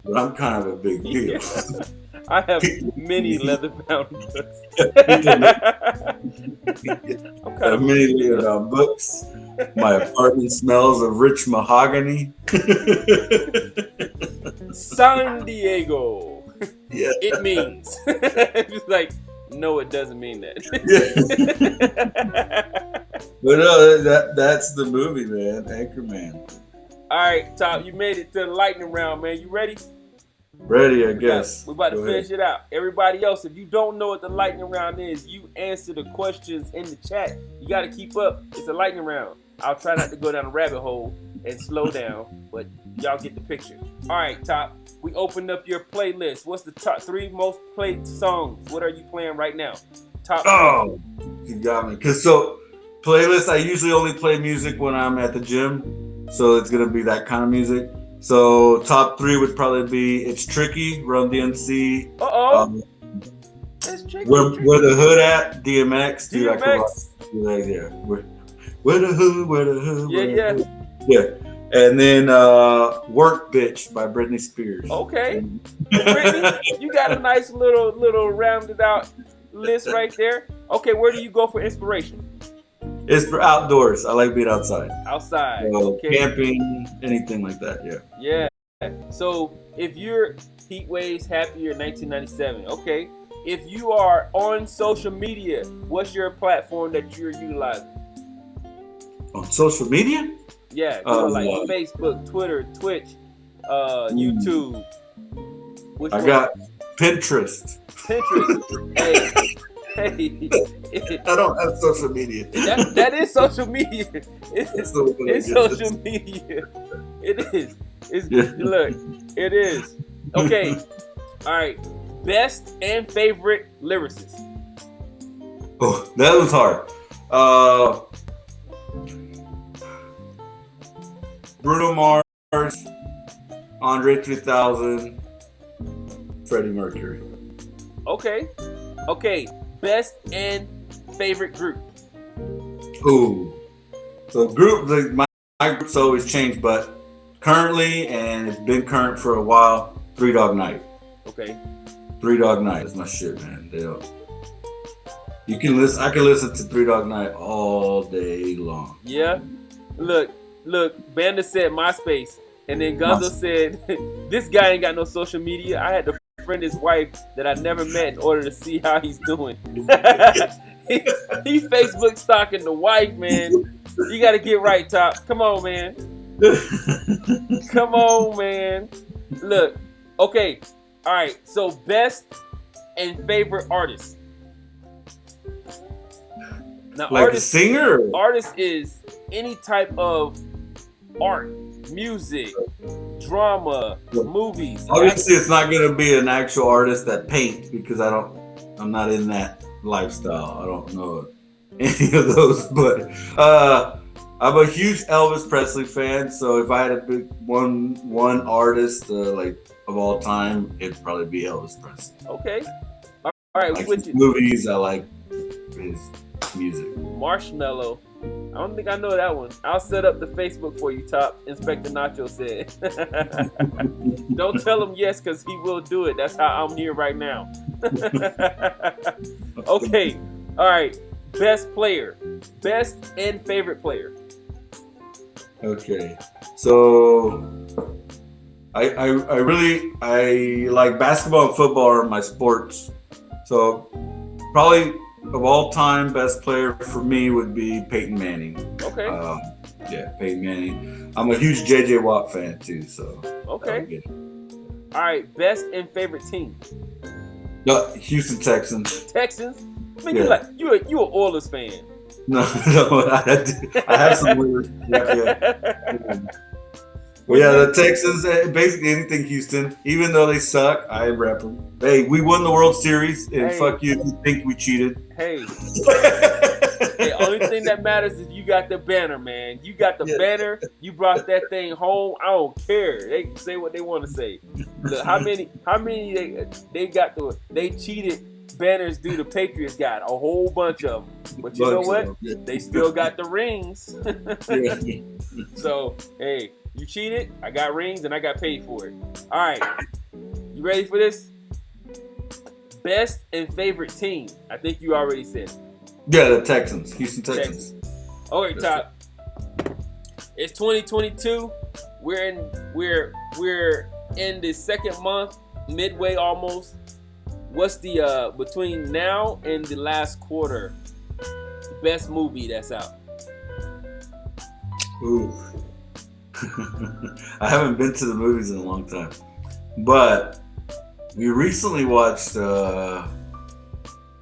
but I'm kind of a big deal. Yeah. I have many leather-bound books. I'm kind of many leather-bound books. My apartment smells of rich mahogany. San Diego. Yeah. It means. It's like, no, it doesn't mean that. But no, that's the movie, man. Anchorman. All right, Top, you made it to the lightning round, man. You ready? Ready, I guess. We're about to finish it out. Everybody else, if you don't know what the lightning round is, you answer the questions in the chat. You got to keep up. It's a lightning round. I'll try not to go down a rabbit hole and slow down, but y'all get the picture. All right, Top, we opened up your playlist. What's the top 3 most played songs? What are you playing right now? Top 3. Oh, you got me. Because playlist, I usually only play music when I'm at the gym. So it's going to be that kind of music. So top 3 would probably be It's Tricky, Run DMC. It's tricky. Where the Hood at, DMX. Dude, DMX. Yeah. Where the Hood. Yeah. And then Work Bitch by Britney Spears. Okay. Britney, you got a nice little rounded out list right there. Okay, where do you go for inspiration? It's for outdoors. I like being outside. Outside. Okay. Camping, anything like that. Yeah. Yeah. So if you're Heat Waves Happier 1997, okay. If you are on social media, what's your platform that you're utilizing? On social media? Yeah, like Facebook, Twitter, Twitch, YouTube. I got Pinterest. Hey. I don't have social media. That is social media. It's social media. It is. Look, it is. Okay. All right. Best and favorite lyricist. Oh, that was hard. Bruno Mars, Andre 3000, Freddie Mercury. Okay. Best and favorite group. Ooh. So my group's always changed, but currently, and it's been current for a while, 3 Dog Night. Okay. 3 Dog Night is my shit, man. I can listen to 3 Dog Night all day long. Yeah. Look, Banda said MySpace, and then Gunzo said, this guy ain't got no social media. I had to friend his wife that I never met in order to see how he's doing. he Facebook stalking the wife, man. You got to get right, Top. Come on, man. Come on, man. Look, okay. All right. So best and favorite artist. Now, like a singer? Artist is any type of art, music, drama, movies. Obviously, it's not going to be an actual artist that paints, because I'm not in that lifestyle. I don't know any of those, but I'm a huge Elvis Presley fan. So if I had to pick one artist like of all time, it'd probably be Elvis Presley. Okay. All right. I like his movies. I like his music. Marshmallow. I don't think I know that one. I'll set up the Facebook for you, Top. Inspector Nacho said. Don't tell him yes, because he will do it. That's how I'm here right now. Okay. All right. Best player. Best and favorite player. Okay. So I like basketball and football are my sports. So probably of all time, best player for me would be Peyton Manning. Okay. Yeah, Peyton Manning. I'm a huge JJ Watt fan too, so that Okay. would get it. All right. Best and favorite team. No, Houston Texans. Texans. Man, Yeah. you an Oilers fan. No, no, I have some weird. Yeah. Well, What yeah, you the Texans, basically anything Houston, even though they suck, I rep them. Hey, we won the World Series, and Hey. fuck you if you think we cheated. Hey, the only thing that matters is you got the banner, man. You got the Yeah. banner. You brought that thing home. I don't care. They can say what they want to say. Look, how many they cheated banners do the Patriots got? A whole bunch of them. But you know what? Yeah. They still got the rings. Yeah. So, hey, you cheated. I got rings and I got paid for it. All right. You ready for this? Best and favorite team. I think you already said it. Yeah, the Texans, Houston Texans. All right, Top. It's 2022. We're in the second month, midway almost. What's the between now and the last quarter best movie that's out? Ooh. I haven't been to the movies in a long time, but we recently watched.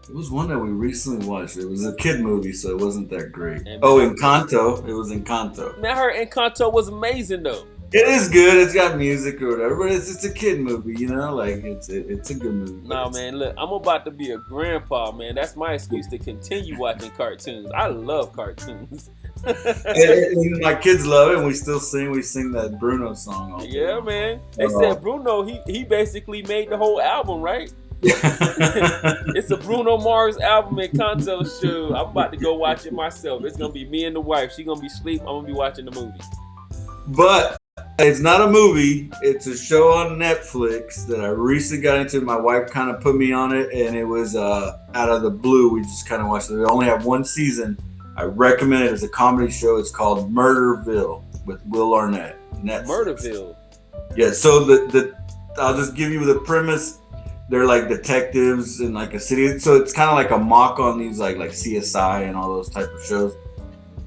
It was one that we recently watched. It was a kid movie, so it wasn't that great. Encanto. It was Encanto. Man, I heard Encanto was amazing though. It is good. It's got music or whatever, but it's a kid movie, you know. Like it's a good movie. No, man, look, I'm about to be a grandpa, man. That's my excuse to continue watching cartoons. I love cartoons. And my kids love it, and we still sing. We sing that Bruno song all day. Yeah, man. They said Bruno, he basically made the whole album, right? It's a Bruno Mars album and Encanto show. I'm about to go watch it myself. It's gonna be me and the wife. She's gonna be asleep. I'm gonna be watching the movie. But it's not a movie. It's a show on Netflix that I recently got into. My wife kind of put me on it, and it was out of the blue. We just kind of watched it. They only have one season. I recommend it as a comedy show. It's called Murderville with Will Arnett. Netflix. Murderville. Yeah. So I'll just give you the premise. They're like detectives in like a city, so it's kind of like a mock on these like CSI and all those type of shows.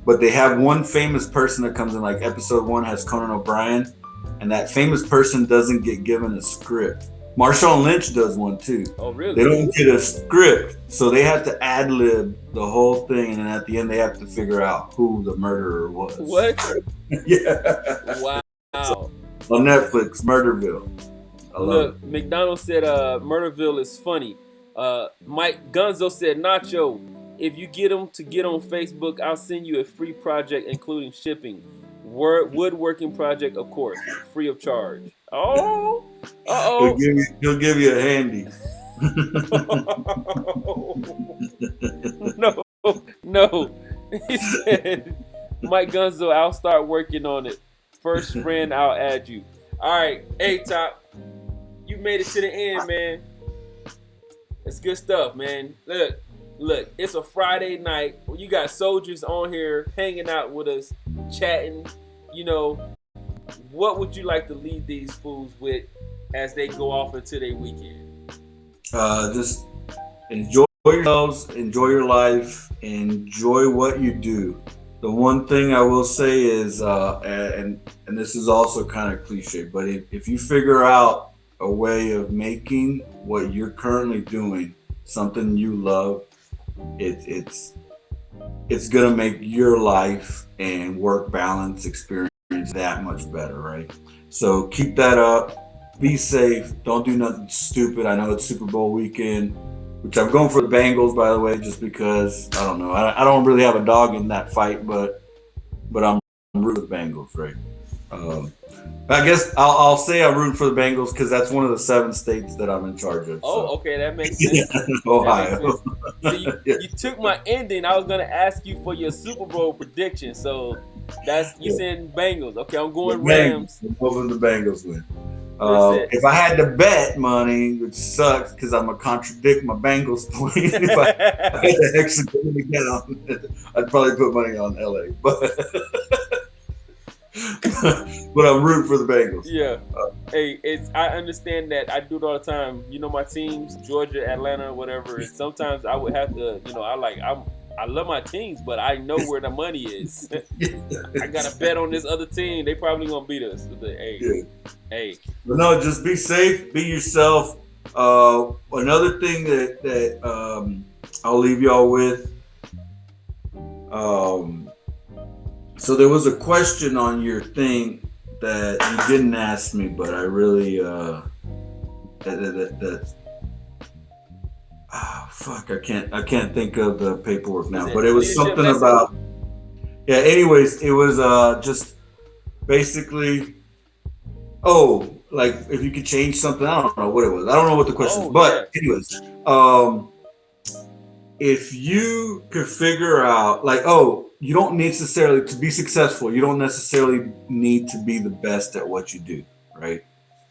But they have one famous person that comes in, like episode 1 has Conan O'Brien, and that famous person doesn't get given a script. Marshawn Lynch does one too. Oh, really? They don't get a script, so they have to ad lib the whole thing, and then at the end they have to figure out who the murderer was. What? Yeah. Wow. On Netflix, Murderville. Look, McDonald said Murderville is funny. Mike Gunzo said, Nacho, if you get them to get on Facebook, I'll send you a free project including shipping. Woodworking project, of course, free of charge. Oh, uh-oh. He'll give you a handy. No. He said, Mike Gunzo, I'll start working on it. First friend, I'll add you. All right, hey, Top. You made it to the end, man. It's good stuff, man. Look, it's a Friday night. You got soldiers on here hanging out with us, chatting. You know, what would you like to leave these fools with as they go off into their weekend? Just enjoy yourselves, enjoy your life, enjoy what you do. The one thing I will say is, and this is also kind of cliche, but if you figure out a way of making what you're currently doing something you love, it's gonna make your life and work balance experience that much better, right? So keep that up. Be safe. Don't do nothing stupid. I know it's Super Bowl weekend, which I'm going for the Bengals, by the way, just because I don't know. I don't really have a dog in that fight, but I'm rooting for the Bengals, right? I guess I'll say I'm rooting for the Bengals because that's one of the 7 states that I'm in charge of. Oh, so. Okay, that makes sense. Ohio. So you took my ending. I was gonna ask you for your Super Bowl prediction. So you saying Bengals? Okay, I'm going Rams. I'm hoping the Bengals win. If I had to bet money, which sucks because I'm gonna contradict my Bengals point. If I had to actually put money down, I'd probably put money on LA. But but I'm rooting for the Bengals. Yeah. Hey, I understand that. I do it all the time. You know my teams, Georgia, Atlanta, whatever. And sometimes I would have to, I love my teams, but I know where the money is. I got to bet on this other team. They probably gonna beat us. But, hey, Yeah. hey. But no, just be safe, be yourself. Another thing that I'll leave y'all with. Um, so there was a question on your thing that you didn't ask me, but I really that fuck, I can't think of the paperwork Was now, it but it was leadership something lesson? about yeah. Anyways, it was just basically like if you could change something. I don't know what it was. I don't know what the question is, Oh yeah. but anyways, um, if you could figure out like you don't necessarily to be successful. You don't necessarily need to be the best at what you do, right?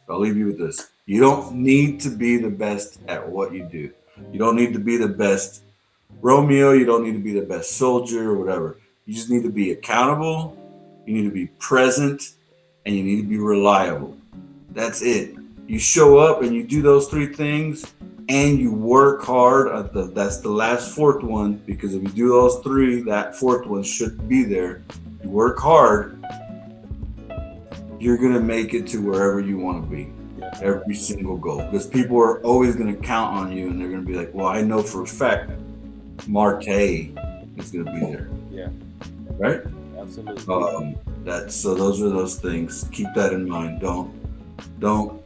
I'll leave you with this. You don't need to be the best at what you do. You don't need to be the best Romeo. You don't need to be the best soldier or whatever. You just need to be accountable. You need to be present and you need to be reliable. That's it. You show up and you do those three things and you work hard. That's the last fourth one because if you do those three, that fourth one should be there. You work hard, you're going to make it to wherever you want to be. Every single goal. Because people are always going to count on you and they're going to be like, well, I know for a fact Marte is going to be there. Yeah. Right? Absolutely. So those are those things. Keep that in mind. Don't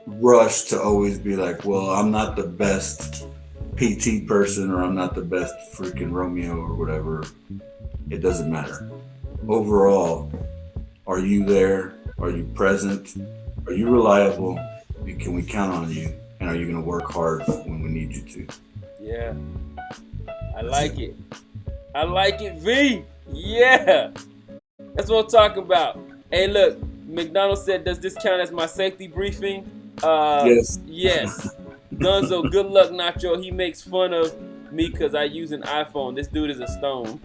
rush to always be like, well, I'm not the best PT person or I'm not the best freaking Romeo or whatever. It doesn't matter. Overall, are you there? Are you present? Are you reliable? And can we count on you? And are you going to work hard when we need you to? Yeah. I like it. I like it, V. Yeah. That's what I'm talking about. Hey, look, McDonald said, does this count as my safety briefing? Yes. Yes. Gunzo, good luck, Nacho. He makes fun of me because I use an iPhone. This dude is a stone.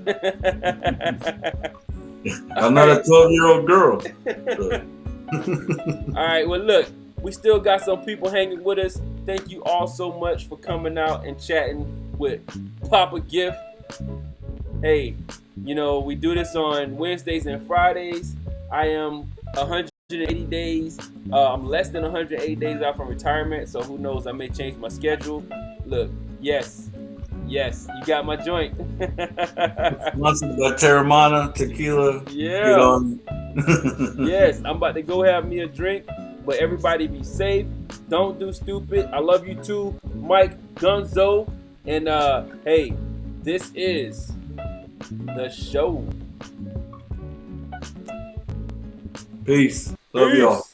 I'm not a 12-year-old girl. All right, well, look, we still got some people hanging with us. Thank you all so much for coming out and chatting with Papa Gift. Hey, we do this on Wednesdays and Fridays. I am 180 days. I'm less than 180 days out from retirement, so who knows? I may change my schedule. Look, yes, you got my joint. Sponsored by Terramana Tequila. Yeah. Get on. Yes, I'm about to go have me a drink, but everybody be safe. Don't do stupid. I love you too, Mike Gunzo. And hey, this is the show. Peace. Love y'all.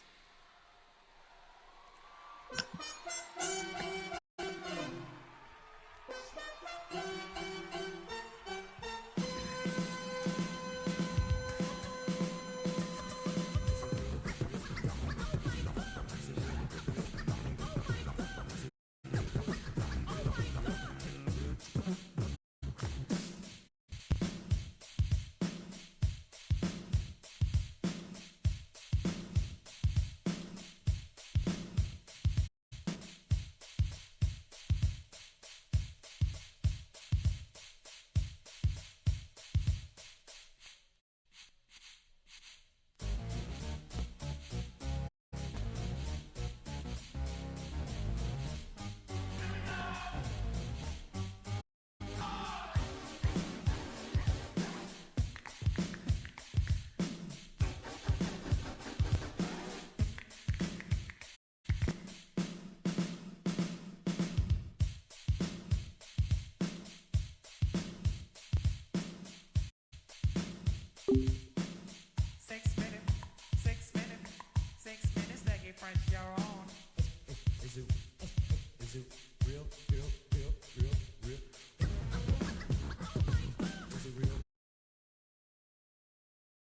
Six minutes, leggy French, you're on.